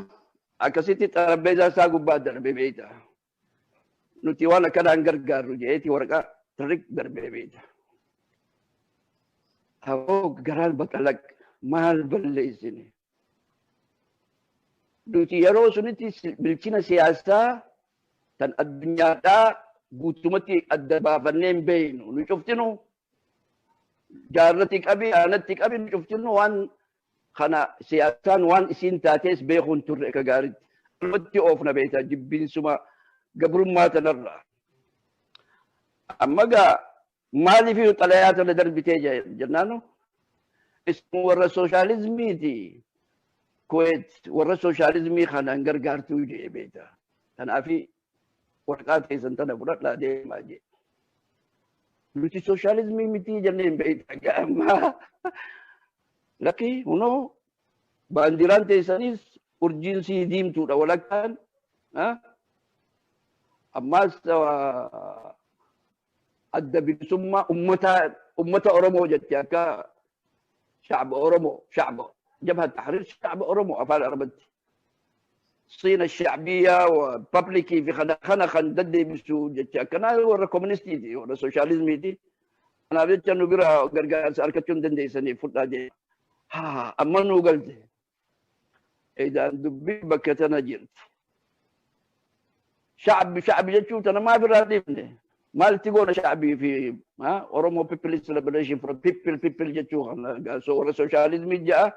akkasitti xarabbeezaa isaa gubbaa darbee beekta. Nuti waan akkanaan gargaarru jeeti waraqaa tirrik darbee beekta. Hawoo garaan baqalaq maal balleessine. Nuti yeroo sunitti bilchina siyaasaa tan addunyaadhaa guutumatti adda baafannee hin beeknu. Nu cuftinu jaarrati qabi, aanatti qabi, nu cuftinu waan kana siyaasaan waan isiin taatees beekuun turre akka gaariitti. Alumatti oofna beektaa jibbiinsuma gabrummaa tanarraa. Amma gaa maaliif xalayaa tana darbitee jennaanu? Ismu warra sooshaalizimiiti. Kuweet warra sooshaalizimii kanaan gargaartuu jee beektaa. Kanaafi waraqaa keessan tana fudhadhaa deemaa jee. Nuti sooshaalizimii miti jenneen beektaa gaammaa. Lakki hunoo baandiraan teessanis urjiinsii diimtuudha walakkaan. Ammaas adda bilisummaa ummata Oromoo jetti akka شعب أورومو شعب جبهة تحرير شعب أورومو أفعال عربتي الصين الشعبية وبابليكي في خنا ضد بسو كنا ورا كومونستي دي ورا سوشياليزمي دي أنا بيت كانوا بيرا غرغار ساركتون دندي سني فوتا دي ها أما نو قلت إذا دبي بكتنا جرت شعب جتشو تنا ما براديبني ما تقول شعبي في اورومو بيبل سيلبريشن فور بيبل جتشو سو ولا سوشياليزم جاء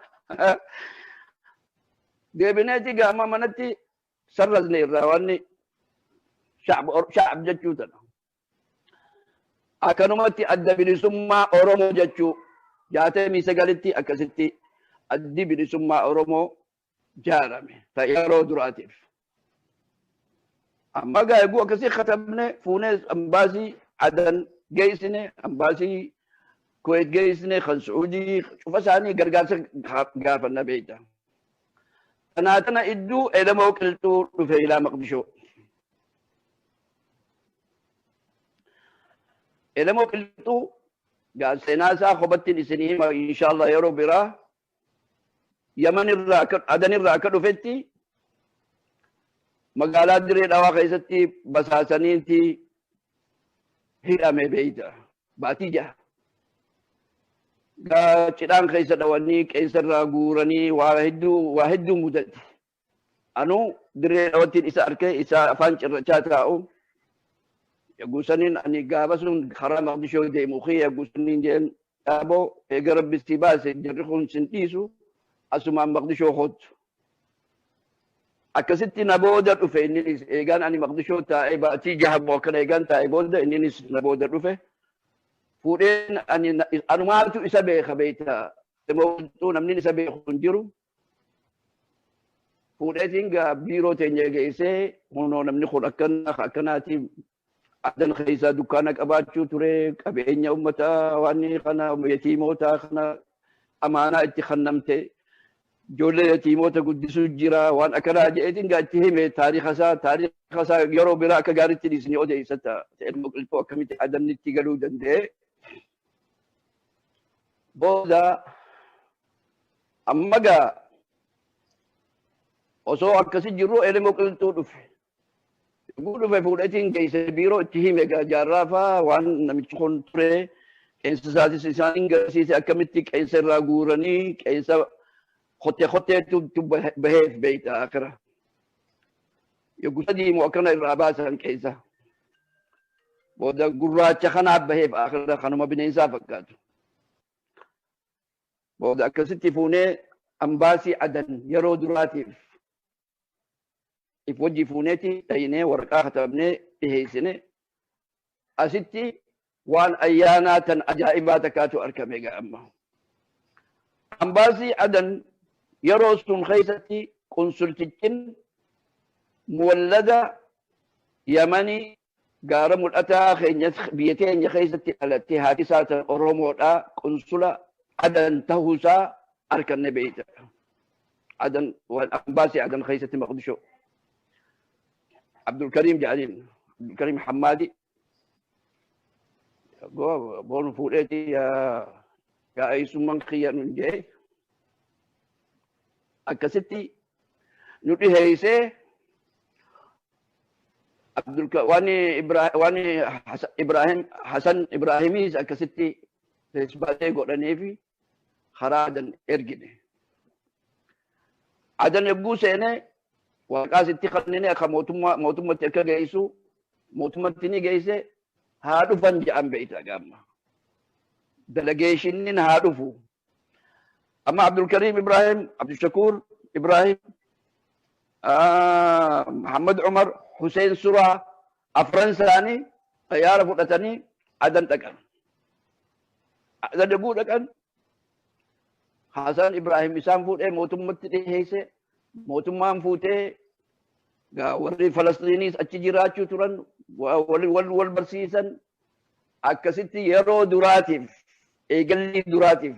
ديبناتي قام منتي سرزني الرواني شعب جتشو تنا اكنمتي ادبني ثم اورومو جتشو جاتي ميسغالتي اكستي ادبني ثم اورومو جارمي فيرو دراتيف أما قاعد يقول كسي ختمنا فونس أمباسي عدن جيسني أمباسي كويت جيسني خن سعودي شوف ساني قرقاس قاف النبيتا أنا إدو إذا ما وكلتو في إلى مقدشو إذا ما وكلتو قال سيناسا خبتني سنين إن شاء الله يرو برا يمن الراكد عدن الراكد وفتي magaalaa diree dhawaa keessatti basaasaniinti hidhame beeyta baatii jaha. Cidhaan keessa dhawanii qeensarraa guuranii waa hedduu mudate. Anuu diree dhawattiin isa arkee isa afaan cirrachaa taa'u. Yaggusaniin ani gaafa sun karaa maqdishoo deemu kee yaggusaniin jeen dhaaboo eega rabbistii baase jarri kun sin dhiisu asumaan maqdishoo kottu. akkasitti na booda dhufe innis eegaan ani maqdishoo taa'ee baatii jaha bookana eegaan taa'ee booda innis na booda dhufe fuudheen ani anumaatu isa beeka beektaa deemtuu namni isa beeku hin jiru fuudheetiin gaa biiroo teenya geessee hunoo namni kun akkanaatiif adan keessaa dukkaana qabaachuu ture qabeenya uummataa waan kana yatiimootaa kana amaanaa itti kennamte. Ijoollee yatiimoota guddisuu jira waan akkanaa jedheetiin gaatti hime taariikha isaa yeroo biraa akka gaariitti dhiisnee odeessata ilmoo qilxuu akkamitti adannitti galuu danda'e. Booda amma gaa osoo akkasi jirru ilmoo qilxuu dhufe. Yogguu dhufe fuudhetiin geesse biiroo itti hime gaa jaarraafaa waan namichi kun ture qeensa isaatis isaan garsiise akkamitti qeensa irraa guuranii qeensa خطي بهيف بيت آخره يقول سدي مؤكنا الراباسا كيسا بودا قرات خنا بهيف آخره خانو ما بين إنسان فكات بودا كستي فوني أمباسي عدن يرو دراتيف يفوجي فونيتي تيني ورقا ختمني إهيسني أستي وان أيانا أجائبات كاتو أركمي أما أمباسي عدن يروسون خيستي قنصلتين مولدة يمني gaara mul'ataa biyya keenya keessatti dhalattee haati isaa tan Oromoodha qunsula adan ta'uusaa harkanne beeyta. Adan waan ambaasii adan keessatti maqdishoo. Abdulkarim jedhaniin Abdulkarim Hammaadi boonu fuudheeti yaa eessummaan kiyya nun jee akkasitti nu dhiheeysee wani Hasan Ibraahimis akkasitti feesbaatee godhanii fi karaa adan ergine. Adan egguu seenee waaqaas itti kanneen akka mootummatti akka geessu mootummatti ni geesse haa dhufan jedhan beeyta gamma. Delegeeshiniin haa dhufu. Amma Abdulkarim Ibrahim, Abdushakur Ibrahim, Muhammad Umar, Hussein Surah, afran isaanii xayyaara fudhatanii adan dhaqan. Adan egguu dhaqan Hasan Ibrahim isaan fuudhee mootummatti dhiheesse. Mootummaan fuutee warri Falastiiniis achi jiraachuu turan wal barsiisan akkasitti yeroo duraatiif eegalli duraatiif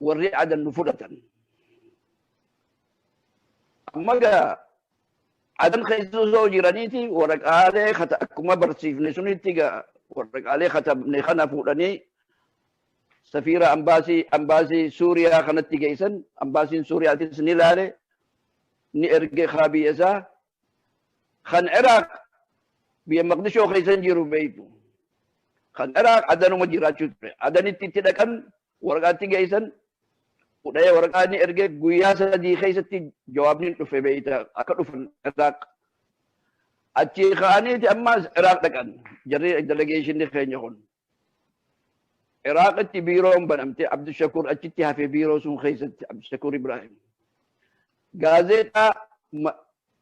warri adan nu fudhatan. Amma gaa adan keessa osoo jiraniiti waraqaalee akkuma barsiifne sunitti gaa waraqaalee katabne kana fuudhanii سفيرة أمباسي سوريا خنتي جيسن أمباسي سوريا تسني لالي نرجع خابيسا خن عراق بيمقدشو خيسن جيرو بيتو خن عراق عدنو مجيراتشو عدني تتدكن ورقاتي جيسن ودايا ورقاني ارجع قياسا دي خيستي جوابني في بيتا أكدو في العراق أتشي خاني أما عراق دكن جري delegation دي خين يخون عراق بيرو بنمتي عبد الشكور أجتها في بيرو سون خيست عبد الشكور إبراهيم غازيتا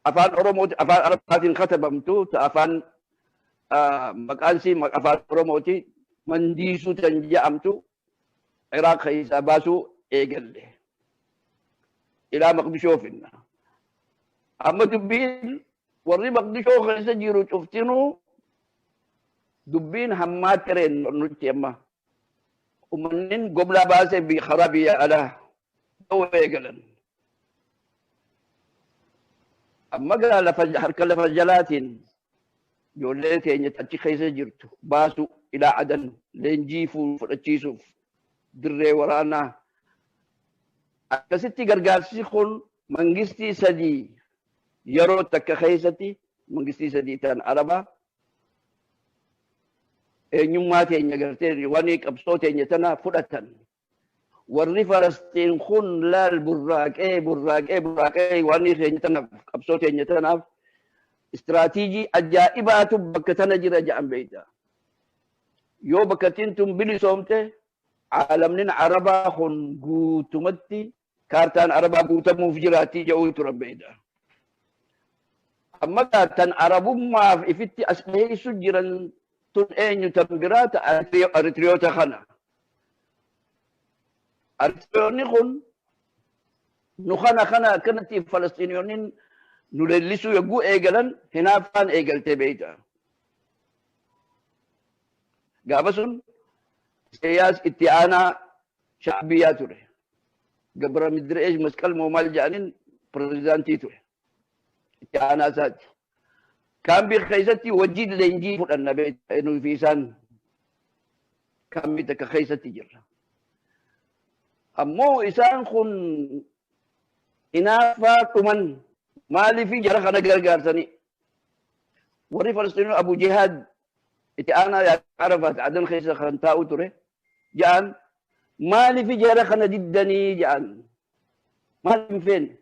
أفان أوروموتي أفان أربعين ختبمتو تأفان مكانسي أفان أوروموتي منديسو تنجأمتو عراق خيسا باسو إيجل إلى مقدشو فينا أما دبين وري مقدشو خيسا جيرو شفتينو دبين همات كرين نوتي أما ومنين قبل باسه بخرابية على ويقلن أما قال حركة لفجلاتين يوليتي أن يتأتي خيسة جرتو باسو إلى عدن لنجيفو فرتشيسو دري ورانا أكسيتي قرقاسي خون منجستي سدي يرو تك خيستي منجستي سدي تان عربا eenyummaa teenya gartee waan qabsoo teenya tana fudhatan warri Falastiin kun laal burraaqee waan teenya tana qabsoo teenya tanaaf istiraatiijii ajaa'ibaatu bakka tana jira jedhan beeyta. Yoo bakka tun bilisoomte caalamnin Arabaa kun guutumatti kaartaan Arabaa guutamuuf jiraatti jedhuu turan beeyta. Amma tan Arabummaaf ifitti as dhiyeessu jiran tun eenyu tambiraata Eritiriyoota kana. Eritiriyoonni kun nu kana akkanatti Falastiiniyoonnin nu leellisuu yogguu eegalan hinaaffaan eegaltee beeyta. Gaafa sun Isaayyaas itti aanaa shacbiyyaa ture. Gabra Midreesh Masqal Moomaal jedhaniin pirezidaantii ture. Itti aanaa isaati. Kaambii keessatti wajjin leenjii fudhanna beektaa nuyi isaan kaambii takka keessatti jirra. Ammoo isaan kun hinaaffaa dhuman maaliif jara kana gargaarsanii? Warri Falastiinii Abu Jihaad itti aanaa Arafaat Adan keessa kan taa'u ture jedhan maaliif jara kana diddanii jedhan maaliif feene?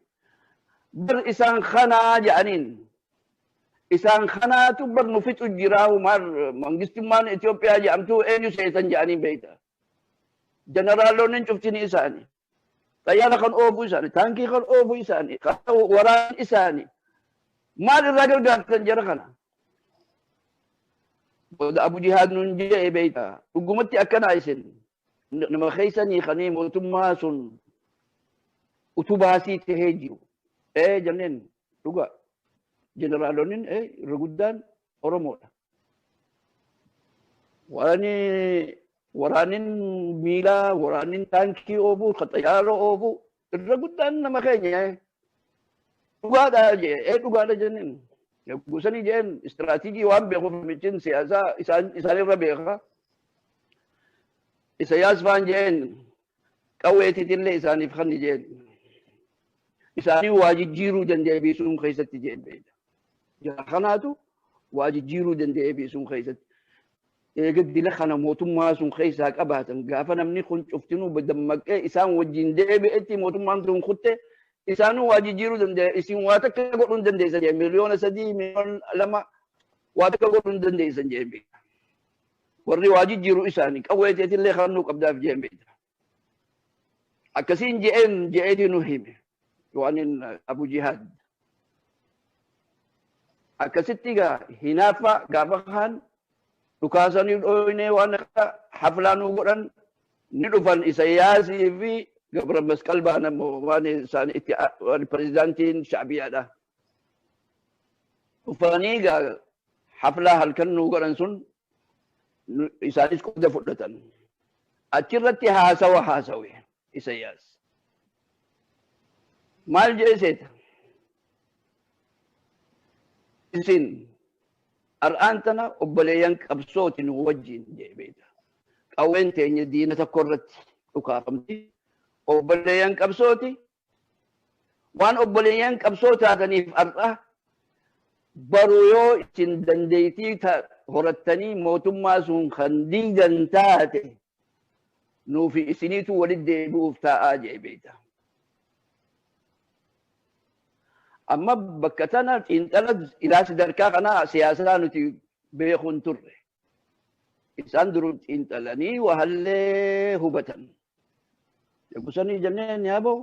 Bar isaan kanaa jedhaniin isaan kanaatu bar nu fixu jiraahu maal mangistummaan Itoophiyaa jedhamtu eenyu seetan jedhanii beeyta. Jeneraaloonni cuftinii isaanii xayyaara kan oofuu isaanii taankii kan oofuu isaanii waraan isaanii maal irraa gargaartan jara kana? Abu Jihaad nun jedhee beeyta dhugumatti akkana isin nama keessanii kanii mootummaa sun utubaasii tahee jiru jenneen dhugaa jeneraaloonni irra guddaan Oromoo dha. Waraanin miilaa, waraanin taankii oofuu, xayyaara oofuu irra guddaan nama keenya. Dhugaadha jee, dhugaadha jenneen. Gusanii jeen istiraatiijii waan beekuuf michin siyaasaa isaanirra beeka. Isaayyaas faan jeen qawweetiitillee isaaniif kan jeen. Isaanii waa jijjiiruu danda'e biisuun keessatti jeen beekta. Jara kanaatu waa jijjiiruu danda'e biisuun keessatti. Eega dila kana mootummaa sun keessaa qabaatan gaafa namni kun cuftinuu dammaqee isaan wajjin deebi'etti mootummaan sun kutte isaanuu waa jijjiiruu danda'e isin waa takka godhuu dandeessan jee miliyoona 3 miliyoona 2 waa takka godhuu dandeessan jee beekta. Warri waa jijjiiruu isaanii qawweetiitillee kan nuu qabdaaf jee beekta. Akkasiin je'eetii nu hime waan Abu Jihaad. Akkasitti hinaafa gaafa kaan dhukaasanii dhooynee waan akka haflaa nuu godhan ni dhufan Isaayyaasii fi Gabra Masqal baanamoo waan isaan itti pirezidaantiin shaabiyaadha. Dhufanii haflaa halkan nuu godhan sun isaanis qooda fudhatan. Achirratti haasawe Isaayyaas. Maal jeeseeta? Isin ar'aan tana obboleeyyan qabsooti nu wajjin jee beekta. Qawween teenya diina tokko irratti dhukaafamti. Obboleeyyan qabsooti. Waan obboleeyyan qabsoo taataniif ar'a baruu yoo isin dandeettii horattanii mootummaa sun kan diigan taate nuufi isiniitu walitti deebi'uuf taa'aa jee beekta. Amma bakka tana xiinxala ilaa sadarkaa kanaa siyaasaa nuti beekuun turre. Isaan duruu xiinxalanii wahallee hubatan. Gusanii jenneen yaaboo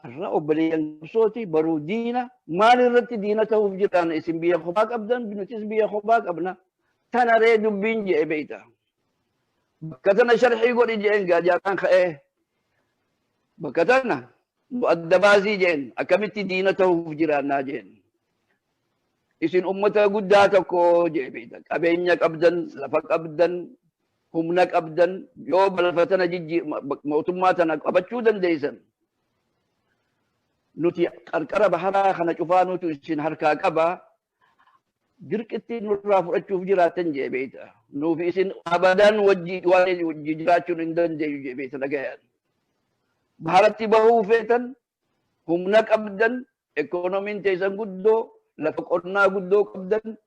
har'a obboleeyyan qabsooti baruu diina maal irratti diina ta'uuf jiran isin biyya kophaa qabdan nutis biyya kophaa qabna. Tanaree dubbiin jee beekta. Bakka tana sharxii godhi jeen gaajaakaan ka'ee. Bakka tana adda baasii jeen akkamitti diina ta'uuf jiraannaa jeen. Isin ummata guddaa tokko jee beekta. Qabeenya qabdan, lafa qabdan, humna qabdan, yoo balfa tana mootummaa tana qabachuu dandeessan. Nuti qarqara baharaa kana cufaa nuti isin harkaa qabaa. Dirqitti nurraa fudhachuuf jiraatan jee beekta. Nuufi isin abadan wajji jiraachuun hin dandeenyu jee beekta dhagayaan. Baharatti bahuu feetan, humna qabdan, ekonomiin teessan guddoo, lafa qonnaa guddoo qabdan,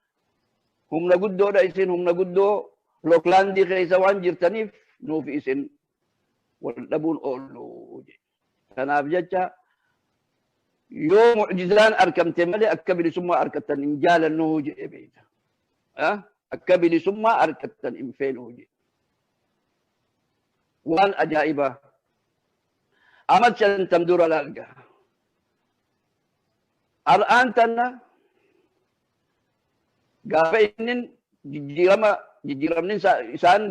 humna guddoodha isin humna guddoo Looklaandii keessa waan jirtaniif nuufi isin wal dhabuun oollu. Kanaaf jecha yoo mucjizaan argamte malee akka bilisummaa argattan hin jaalannu jedhee beekta. Akka bilisummaa argattan hin feenu jedhe. Waan ajaa'ibaa. Amat 50 dura laalga. Har'aan tana gaafa inni jijjiiramni isaan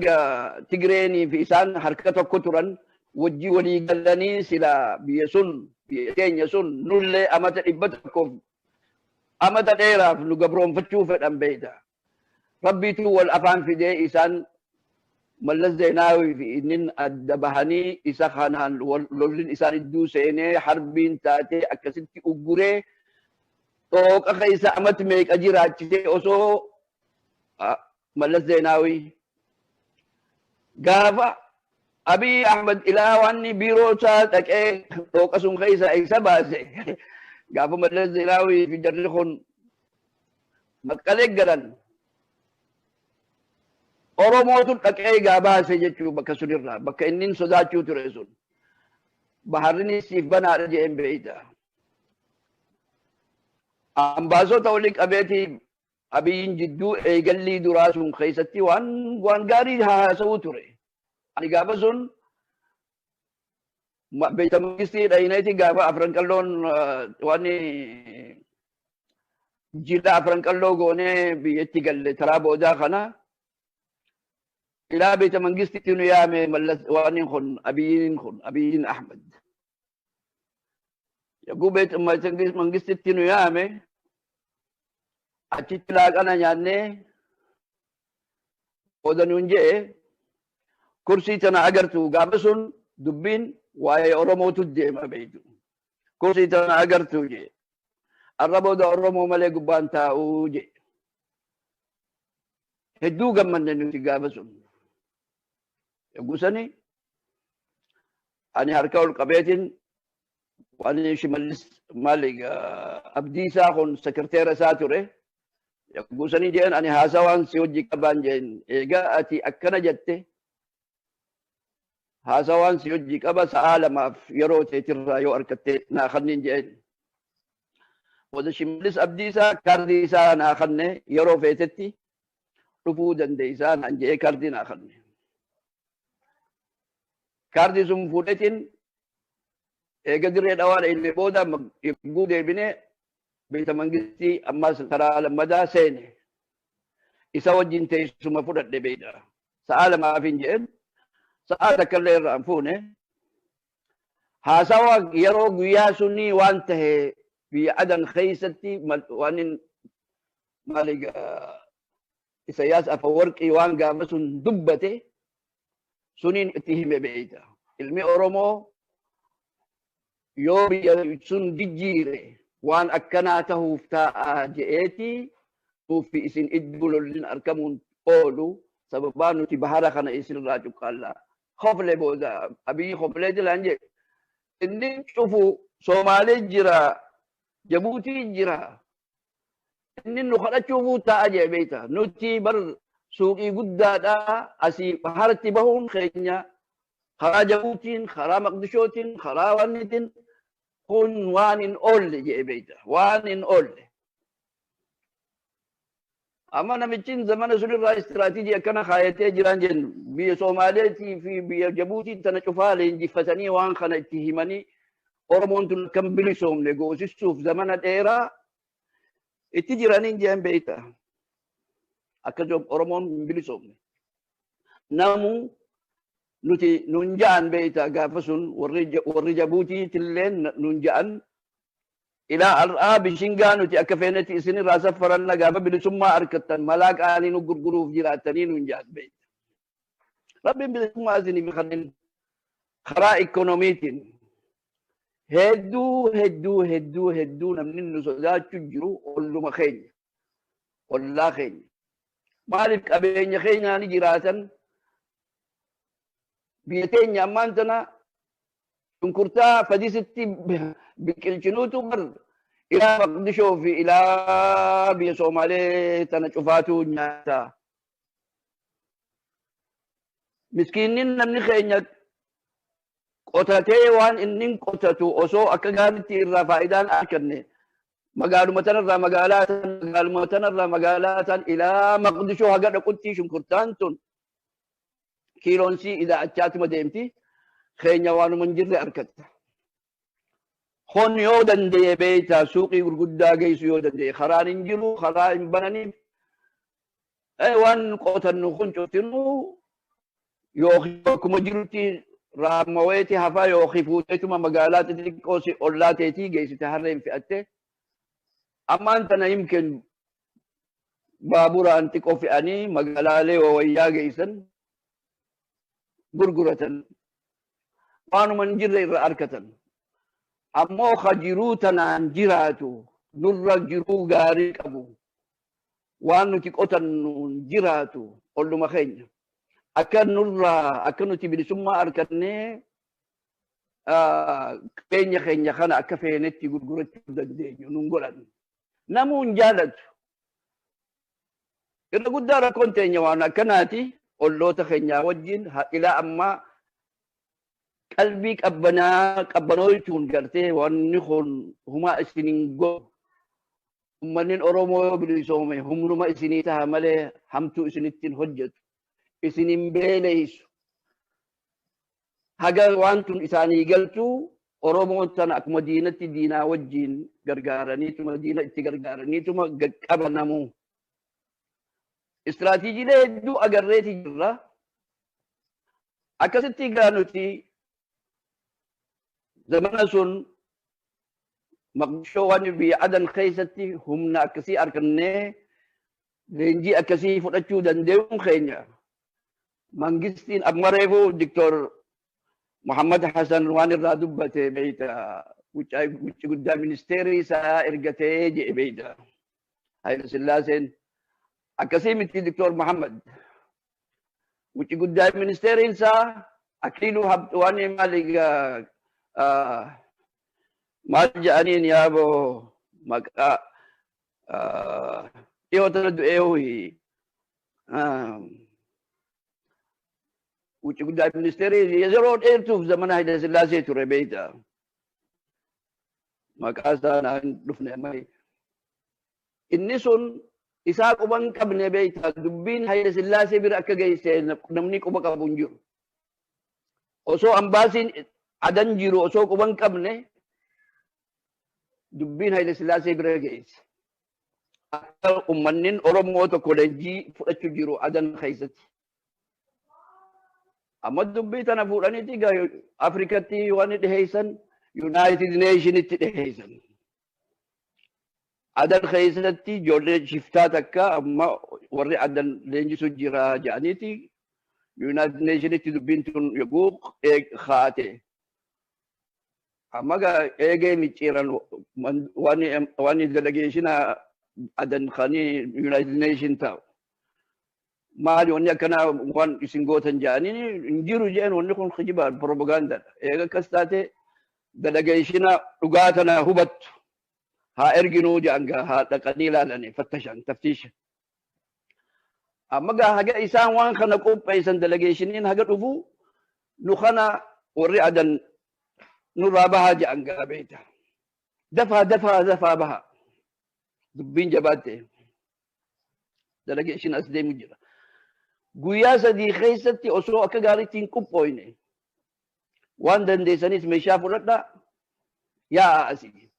Tigreenii fi isaan harka tokko turan wajji walii galanii sila biyya sun biyya keenya sun nullee amata 100 amata dheeraaf nu gabroonfachuu fedhan beekta. Rabbiitu wal afaan fidee isaan Mallas Zeenaawii fi inni adda bahanii isa kanaan lolliin isaan idduu seenee harbiin taatee akkasitti ugguree dhooqa keessa amata meeqa jiraachisee osoo Mallas Zeenaawii gaafa Abiy Ahmed ilaa waan biiroo isaa dhaqee dhooqa sun keessa isa baase gaafa Mallas Zeenaawii fi jarri kun Maqalee galan Oromootu dhaqee baase jechuu bakka sunirraa bakka inni sodaachuu ture sun baharri siif banaadha jeen beeyta. Ambaasota walii qabeetii Abiyyiin jidduu eegallii duraa sun keessatti waan gaarii haasa'uu ture. Ani gaafa sun beeyta mangistii dhayineeti gaafa afran qalloon waan jila afran qalloo goonee biyyatti galle taraa boodaa kana ilaa beeyta mangistitti nu yaame waan kun Abiyyiin Ahmed. Yagguu beeyta mangistitti nu yaame achitti laaqana nyaannee booda nuun jedhe kursii tana agartu gaafa sun dubbiin waa'ee Oromootu deema beeytu. Kursii tana agartu jedhe. Arra booda Oromoo malee gubbaan taa'uu jedhe. Hedduu gammanne nuti gaafa sun. Yogguu sani ani harka ol qabeetiin waan Shimallis maali Abdiisaa kun sekreteera isaa ture. Yogguu sanii jeen ani haasawaan si hojii qabaan jeen eegaa ati akkana jette haasawaan si hojii qaba sa'a lamaaf yeroo teetirraa yoo argatte naa kanniin jeen. Booda Shimallis Abdiisaa kaardii isaa naa kanne yeroo feetetti dhufuu dandeessaa naan jedhee kaardii naa kanne. Kaardii sun fuudhetiin eega dirree dhawaa illee booda yogguu deebine beekta mangistii ammas karaa lammadaa seene. Isa wajjin teessuma fudhadhe beekta. Sa'a lamaaf hin jedhen sa'a takkallee irraa hin fuune. Haasawa yeroo guyyaa sunii waan tahe biyya Adan keessatti waan maali Isaayyaas Afawarqii waan gaafa sun dubbate suniin itti hime beeyta. Ilmi Oromoo yoo biyya sun jijjiire waan akkanaa tahuuf ta'a je'eeti nuufi isin iddoo lolliin argamuun oolu sababaa nuti bahara kana isinirraa cuqqaallaa. Hoflee booda abiyyi hoflee jilaan jedhe inni cufu Somaalee jira Jabuutii jira. Inni nu kadhachuufuu ta'a jee beeyta. Nuti bar suuqii guddaadhaa asii baharatti bahuun keenya karaa Jabuutiin, karaa Maqdishootiin, karaa wannitiin kun waan hin oolle jee beeyta. Waan hin oolle. Amma namichin zamana sunirraa istiraatiijii akkana kaayatee jiran jennu biyya Somaaleetii fi biyya Jabuutii tana cufaa leenjifatanii waan kana itti himanii Oromoon tun kan bilisoomne goosisuuf zamana dheeraa itti jiraniin jeen beeyta. Akkasuma Oromoon hin bilisoomne. Namu nuti nun ja'an beeyta gaafa sun warri Jabuutiitilleen nun ja'an ilaa har'aa bishingaa nuti akka feenetti isinirraa saffaranna gaafa bilisummaa argattan malaa qaanii nu gurguruuf jiraattanii nun ja'an beeyta. Rabbiin bilisummaa isiniif kanneen karaa ikoonomiitiin hedduu namni nu sodaachuu jiru olluma keenya. Ollaa keenya. Maaliif qabeenya keenyaa ni jiraatan biyya teenya ammaan tana shunkurtaa fadisitti biqilchinuutu bar ilaa Maqdishoo fi ilaa biyya Somaalee tana cufaatu nyaata. Miskiinnin namni keenya qotatee waan inni qotatu osoo akka gaariitti irraa faayidaan arganne magaaluma tanarraa magaalaa tan ilaa Maqdishoo haga dhaqutti shunkurtaan tun kiiloonsii ida'achaatuma deemti keenya waanuma hin jirre argatta. Hon yoo danda'e beeyta suuqii gurguddaa geessu yoo danda'e karaan hin jiru karaa hin bananiif waan qotannu kun cutinu yookiin akkuma jirutti raammaweeti hafaa yookiin fuuteetuma magaalaa xixiqqoo ollaa teetii geessite harreen fe'atte ammaan tana himken baaburaan xiqqoo fe'anii magaalaalee wayyaa geessan gurguratan waanuma hin jirre irra argatan. Ammoo ka jiruu tanaan jiraatu nurra jiruu gaarii qabu waan nuti qotannu jiraatu olluma keenya. Akka nuti bilisummaa argannee qabeenya keenya kana akka feenetti gurgurachuu dandeenyu nun godhan. Namuu hin jaalatu. Irra guddaa rakkoon teenya waan akkanaati olloota keenyaa wajjin ilaa ammaa qalbii qabbanooytuun gartee wanni kun humaa isiniin godhu. Uummanni Oromoo bilisoome humnuma isinii taha malee hamtuu isinittiin hojjetu. Isinin beeleysu. Haga waan tun isaanii galtu Oromoon tana akkuma diinatti diinaa wajjin gargaaraniituma diina itti gargaaraniituma qabbanamu. Istiraatiijiilee hedduu agarreeti jirra. Akkasitti gaa nuti zamana sun Maqdishoo waan biyya Adan keessatti humna akkasii argannee leenjii akkasii fudhachuu danda'uun keenya mangistiin ammareefuu Diktor Muhammad Hassan waan irraa dubbate beeyta wucci guddaa ministeerii isaa ergatee jedhe beeyta. Hayila Sillaaseen akkasii miti Diktor Muhammad wucci guddaa ministeeriin isaa Akiluu waan maaliga maal jedhaniin yaaboo maqaa dhiyoota du'eehuhi wucci guddaa ministeerii yeroo dheertuuf zamana Hayila Sillaasee ture beeyta. Maqaa isaa naan dhufne amai. Inni sun isaa quba hin qabne beeyta dubbiin Hayila Sillaasee bira akka geesse namni quba qabu hin jiru. Osoo ambaasiin adan jiru osoo quba hin qabne dubbiin Hayila Sillaasee bira geesse. Akka uummannin Oromoo tokko leenjii fudhachuu jiru adan keessatti. Amma dubbii tana fuudhaniiti Afrikatti waan dhiheessan United Nationitti dhiheessan. Adan keessatti ijoollee shiftaa takka amma warri adan leenjisuu jira jedhaniiti United Nationitti dubbiin tun yoguu kaate. Amma eegee micciiran waan delegeeshina adan kanii United Nation ta'u. Maali wanni akkana waan isin gootan jedhanii hin jiru jedhan wanni kun kijiba propagandadha. Eega akkas taate delegeeshina dhugaa tana hubattu haa erginuu jedhan haa dhaqanii ilaalanii fattashan taftiisha. Amma haga isaan waan kana qopheessan delegeeshiniin haga dhufu nu kana warri adan nurraa bahaa jedhan beeyta. Dafaa bahaa. Dubbiin jabaatte. Delegeeshin as deemu jira. Guyyaa sadii keessatti osoo akka gaariitti hin qophooyne waan dandeessanis meeshaa fudhadhaa yaa asii.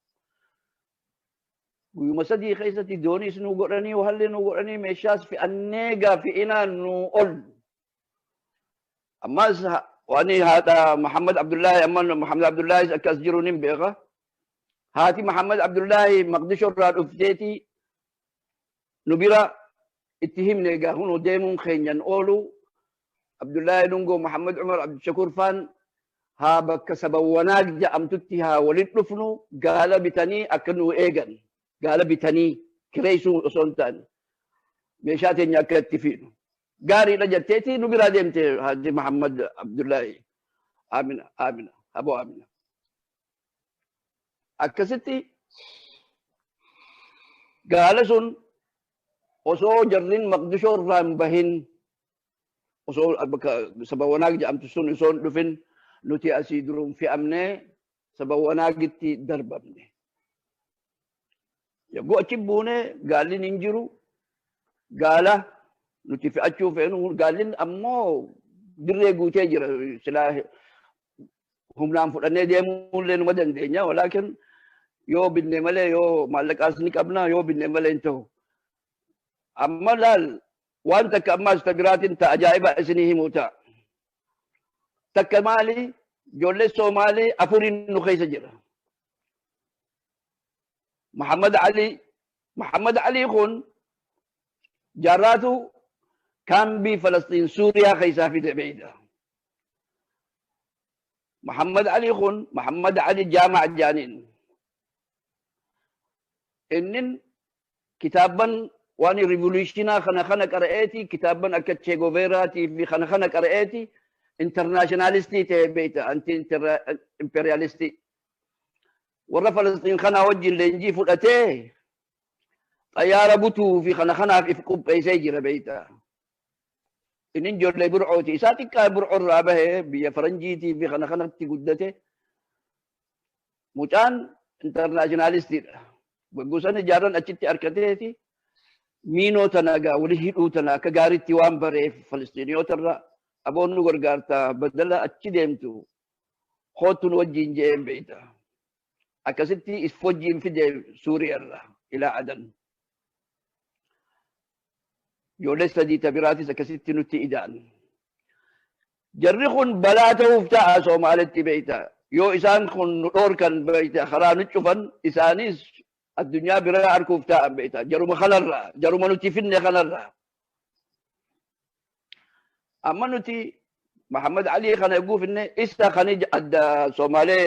Guyyuma sadii keessatti dooniis nu godhanii wahallee nu godhanii meeshaas fe'annee gaafi'inaan nu ol. Ammas waan haadha Muhammad Abdullahi amma Muhammad Abdullahi akkas jiru nin beeka. Haati Muhammad Abdullahi Maqdishoo irraa dhufteeti nu bira itti himne egaa hunu deemuun keenyan oolu Abdullahi Lungo Muhammad Umar Abdushakur Faan haa bakka sabawwanaag jedhamtutti haa walit dhufnu gaala bitanii akka nu eegan gaala bitanii kireessuu osoo hin taane meeshaa teenya akka itti fiinu gaariidha jetteeti nu biraa deemte Haji Muhammad Abdullahi Amina Aboo Amina akkasitti gaala sun osoo jarrin Maqdishoo irraa hin bahin osoo sabawwanaag jedhamtu sun osoo hin dhufin nuti asii duruun fe'amnee sabawwanaagitti darbamne. Yogguu achi buune gaalli hin jiru gaala nuti fe'achuu feenu gaalli ammoo dirree guutee jira silaa humnaan fudhannee deemuullee numa dandeenya walaakin yoo binne malee yoo maallaqaas ni qabna yoo binne malee hin ta'u. Amma laal waan takka ammaas tabiraatiin ta'a ajaa'iba isinii himuu ta'a. Takka maali ijoollee Soomaalii afuriin nu keessa jira. Muhammad Ali kun jaarraatu kaambii Falastiin Suuriyaa keessaa fide beeyda. Muhammad Ali kun Muhammad Ali Jaamac jaaniin. Innin kitaaban waan revolutionaa kana qara'eeti kitaaban akka Che Guevaraatii fi kana qara'eeti internationalistii ta'e beeyta anti imperialistii warra Falastiin kana wajjin leenjii fudhatee xayyaara butuu fi kanaaf if qopheessee jira beeyta. Inni ijoollee Burcooti isaa xiqqaa Burcoo irraa bahee biyya Faranjiitii fi kanatti guddate mucaan internationalistiidha. Gosan ijaarran achitti harkateeti miinoo tana gaa wali hidhuu tana akka gaariitti waan bareef Falistiiniyoota irraa aboon nu gargaarta badala achi deemtu hootun wajjin je'een beeyta. Akkasitti if wajjin fide Suuriyaa irraa ilaa Adan. Ijoollee sadii tabiraatis akkasitti nutti ida'an. Jarri kun balaa ta'uuf ta'a Soomaalitti beeyta. Yoo isaan kun nu dhoorkan beeyta karaa nu cufan isaanis الدنيا برا أركوف تاء بيتا جرم خلرا جرم نتي فين خلرا أما نتي محمد علي خنا يقول فين إستا خني أد سومالي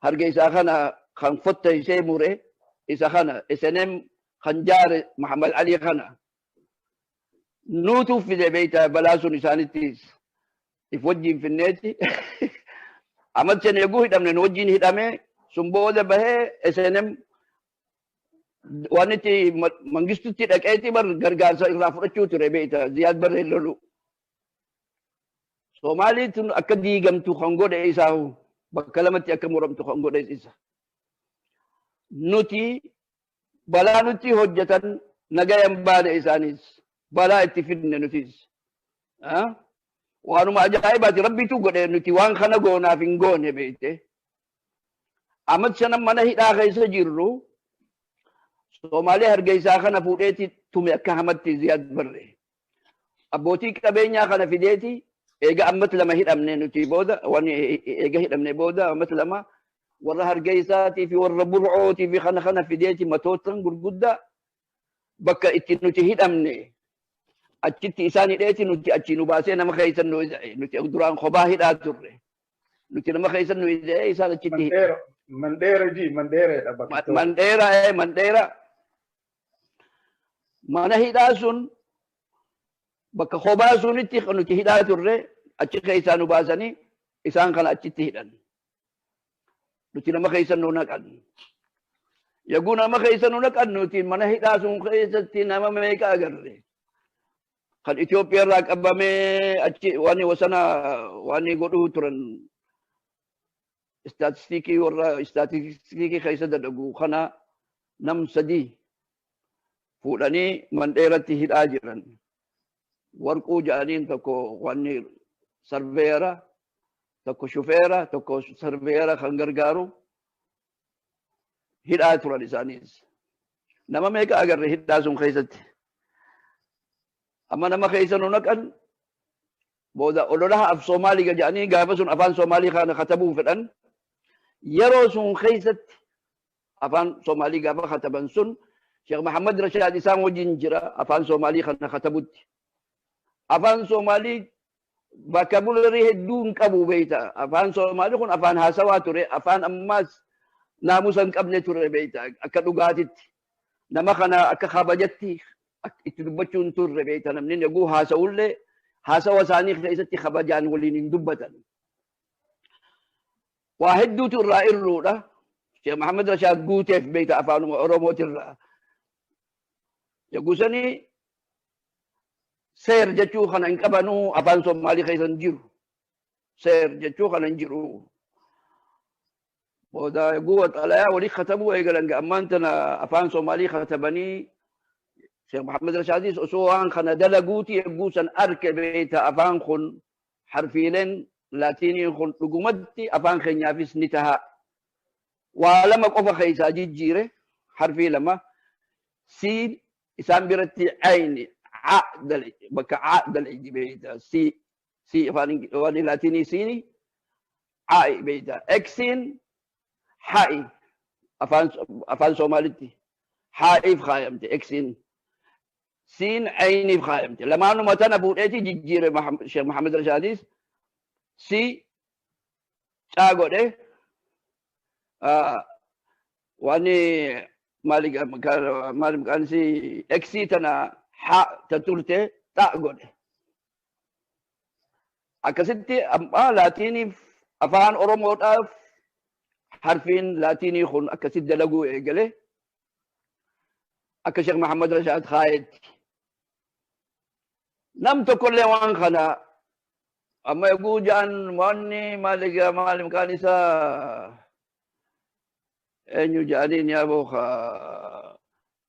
هرجي إسا خنا خن فت يسي موري إسا خنا إسنم خنجار محمد علي خنا نوتو في بيتا بلاسو نسانتيس يفوجي في النتي أما سن يقول هدام نوجي هدامه سنبوذ به إسنم wanti mangistutti dhaqeeti bar gargaarsa irraa fudhachuu ture beekta ziyaad barree lolu Somaaliin akka diigamtu kan godhe isaa bakka lamatti akka muramtu kan godhe isa nuti balaa nuti hojjetan nagayan baane isaanis balaa itti fidne nutis waanuma ajaa'ibaati rabbitu godhe nuti waan kana goonaaf hin goone beekte amma sanan mana hidhaa keessa jirru Somalia hargeysa kana fuudheeti tume akka hamatti ziyaad barre abbootii qabeenyaa kana fideeti eega ammat lama hidhamne nuti booda wani eega hidhamne booda ammat lama warra hargeysaatii fi warra burcootii fi kana fideeti matootan gurguddaa bakka itti nuti hidhamne achitti isaan hidheeti nuti achi nu baasee nama keeysan nu nuti duraan kophaa hidhaa turre nuti nama keeysan nu isaan achitti Mandera mana hidhaa sun bakka kophaa sunitti nuti hidhaa turre achi keeysaa nu baasanii isaan kana achitti hidhan nuti nama keeysan nu naqan yaguu nama keeysan nu naqan nuti mana hidhaa sun keessatti nama meeqa agarre kan Itoophiyaa irraa qabamee achi waan wasana waan godhuu turan istaatistiikii keessa dalagu kana nam sadii fuudhanii Mandeeratti hidhaa jiran warquu jedhaniin tokko wanni sarveera tokko shufeera tokko sarveera kan gargaaru hidhaa turan isaanis nama meeqa agarre hidhaa sun keessatti amma nama keessa nu naqan booda ololaha af Soomaalii jedhanii gaafa sun afaan Soomaalii kana katabuu fedhan yeroo sun keessatti afaan Soomaalii gaafa kataban sun Sheikh Muhammad Rashad isaan wajjin jira afaan Soomaalii kana katabutti afaan Soomaalii bakka bulrii hedduun qabu beekta afaan Soomaalii kun afaan haasawaa ture afaan ammaas naamusa hin qabne ture beekta akka dhugaatitti nama kana akka kabajatti itti dubbachuun turre beekta namni yaguu haasawullee haasawa isaanii keessatti kabajaan waliin hin dubbatan waa hedduutu irraa irruudha Sheikh Muhammad Rashad guuteef beekta afaanuma Oromootirraa yagusanii seer jechuu kana hin qabanuu afaan Soomaalii keessa hin jiru seer jechuu kana hin jiru booda yaguu xalayaa walii katabuu eegalan ammaan tana afaan Soomaalii katabanii Sheikh Muhammad Rashadis osoo waan kana dalaguuti yaguu san arke beekta afaan kun harfiileen laatiinii kun dhugumatti afaan keenyaafis ni taha waa lama qofa keessaa jijjiire harfii lama siin isaan biratti ayni dale bakka dale beekta si afaan laatiinii siini ai beekta eksiin ha'i afaan Soomaalitti ha'iif kaayamte eksiin siin ayniif kaayamte lamaanuma tana fuudheeti jijjiire Sheikh Muhammad Rashadis si godhe wani malik kan si eksi tana ha ta turte godhe akkasitti amma laatiiniif afaan Oromoodhaaf harfiin laatiinii kun akkasitti dalaguu eegale akka Sheikh Muhammad Rashad kaayetti nam tokkollee waan kana amma yaguu jaan wanni maalim kaan isaa eenyu jaaniin yaaboo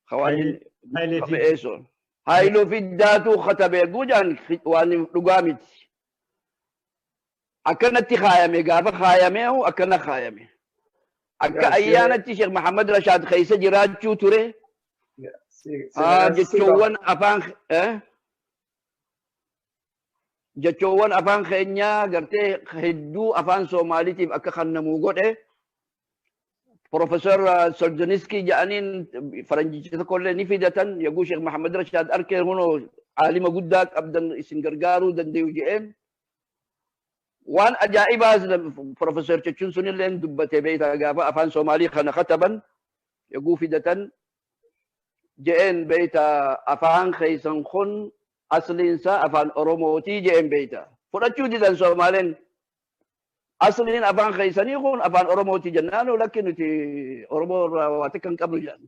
khawaani hailuu fiddaatu khatabe yaguu jaan waan dhugaa miti akkanatti kaayame gaafa kaayame akkana kaayame akka ayyaanatti Sheikh Muhammad Rashad keessa jiraachuu ture jechoowwan afaan keenyaa gartee hedduu afaan Soomaaliitiif akka kannamuu godhe بروفيسور سولجنسكي جانين فرنجي تقول نفيدة يقول شيخ محمد رشاد أركي هنا عالم قدك أبدا سنجرجارو دنديو جي إم وان أجائب هذا بروفيسور تشون سنين لين دبته بيتا قافا أفان سومالي خنا خطبا يقول فيدة جئن بيتا أفان خيسن خن أصل إنسا أفان أروموتي جئن بيتا فرأتشو دي دان سومالين أصلين أفان خيساني خون أفان أوروموتي جنانو لكن تي أورومو واتكن قبل جان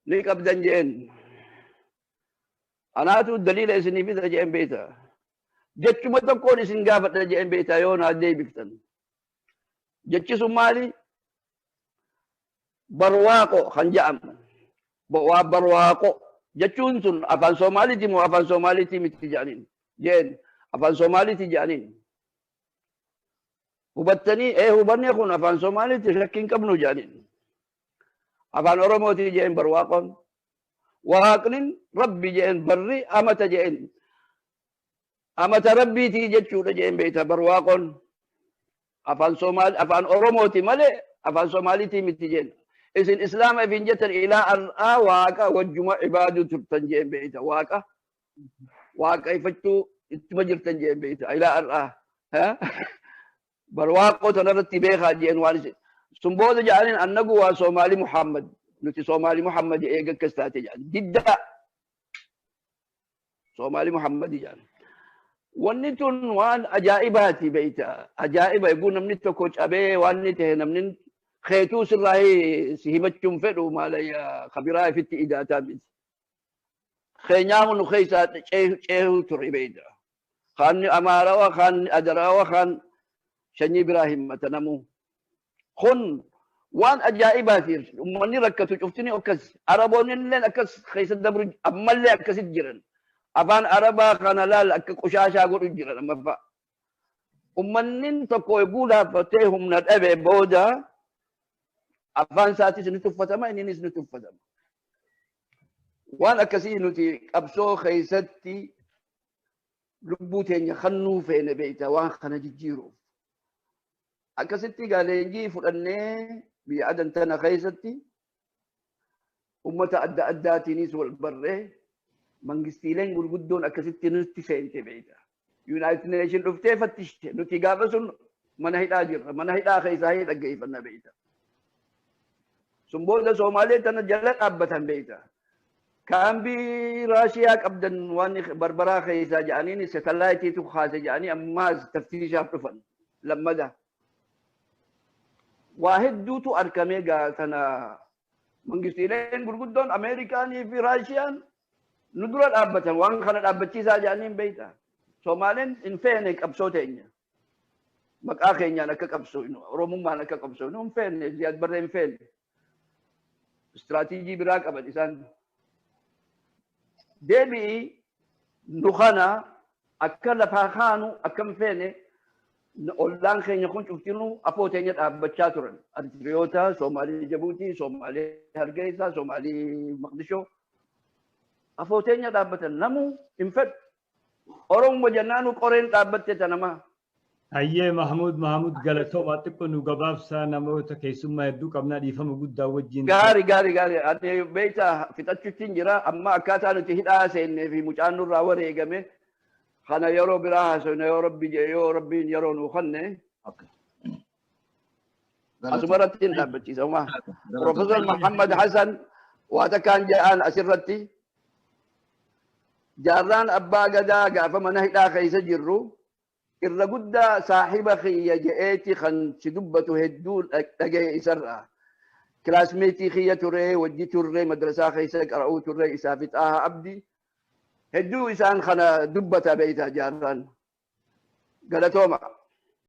ليك أبدان جئن أنا أتو الدليل إسني في جئن بيتا جتشو متكون إسن قافت جئن بيتا يونا دي بكتن جتشو سمالي برواقو خنجام برواقو جتشون سن أفان سومالي تيمو أفان سومالي تيمي تجانين جئن أفان سومالي تجانين hubattanii hubanni kun afaan Somaaliitti shakkiin qabnu jedhaniin afaan Oromootii jeen barwaaqon waaqnin rabbi jeen barri amata jeen amata rabbiitii jechuudha jeen beeyta barwaaqon afaan Oromooti malee afaan Somaaliitii miti jeen isin islaama ifin jettan ilaa ar'aa waaqa wajjuma ibaaduu turtan jeen beeyta waaqa ifachuu ittuma jirtan jeen beeyta ilaa ar'aa برواقو تنرتي بيخا جين وانس سنبوذ جعلين أنقوا صومالي محمد نتي صومالي محمد إيقا كستاتي جعل جدا صومالي محمد جعل ونتون وان أجائباتي بيتا أجائب يقول نمنتو كوش أبي وانته نمنن خيتو سراهي سهمتشم فدو مالي خبراي في التئيداتا بيت خينياه نخيسات شيهو تري بيتا خان أمارا وخان أدرا وخان شني إبراهيم متنمو خن وان أجائباتي أمني ركتو شفتني أكس عربون لين أكس خيس الدبر أمال لي أكس الجيران أبان عربا خان لال أك قشاشا قول الجيران أما فا أمنين تكو يقولا فتيهم ندأبي بودا أفان ساتي سنتفتما إني سنتفتما وان أكسي نتي أبسو خيستي لبوتين يخنو فين بيتا وان خنا جيرو akkasitti gaaleenjii fudhannee biyya adan tana keessatti ummata adda addaatiinis wal barree mangistiileen gurguddoon akkasitti nutti seente beeyta yuunaayitid neeshin dhuftee fattishte nuti gaafa sun mana hidhaa jirra mana hidhaa keessaa dhaggeeffanna beeyta sun booda soomaalee tana jala dhaabbatan beeyta kaambii raashiyaa qabdan waan barbaraa keessaa jedhaniin seetalaayitiitu kaase jedhanii ammaas taftiishaaf dhufan lammada واحد دوتو أركامي قاتنا منقسيلين برقودون أمريكاني في راشيان ندرال أبتا وان خانت أبتي ساجانين بيتا سومالين إنفينيك أبسوتين مك آخين يانا كأبسو رومو مانا كأبسو نوم فين زياد برين فين استراتيجي براك أبت إسان ديبي نخانا أكل فاخانو أكم فيني ollaan keenya kun cuftinu afoo teenya dhaabbachaa turan Eritiriyoota, Soomaalii Jabuutii, Soomaalii Hargeysa, Soomaalii Maqdishoo afoo teenya dhaabbatan namu hin fedhu Oromoo jennaanu qoreen dhaabbatte tanama. Ayyee Mahmud galatoomaa xiqqoo nu gabaabsaa namoota keessummaa hedduu qabnaa dhiifama guddaa wajjin. Gaarii ati beektaa fixachuutiin jira amma akkaataa nuti hidhaa seennee fi mucaan nurraa wareegame خنا يرو براها سونا يا ربي يرو نخنة أسمرتين دابتي سوما بروفيسور محمد حسن وهذا كان جاء أسرتي جاران أبا قدا قاف من هيدا خيس جرو الرجل صاحب خي جئتي خن شدبته هدول تجي إسرة كلاسميتي خي تري ودي تري مدرسة خيس قرأوا تري إسافت أبدي هدو إسان خنا دبتا بيتا جاران قالتوما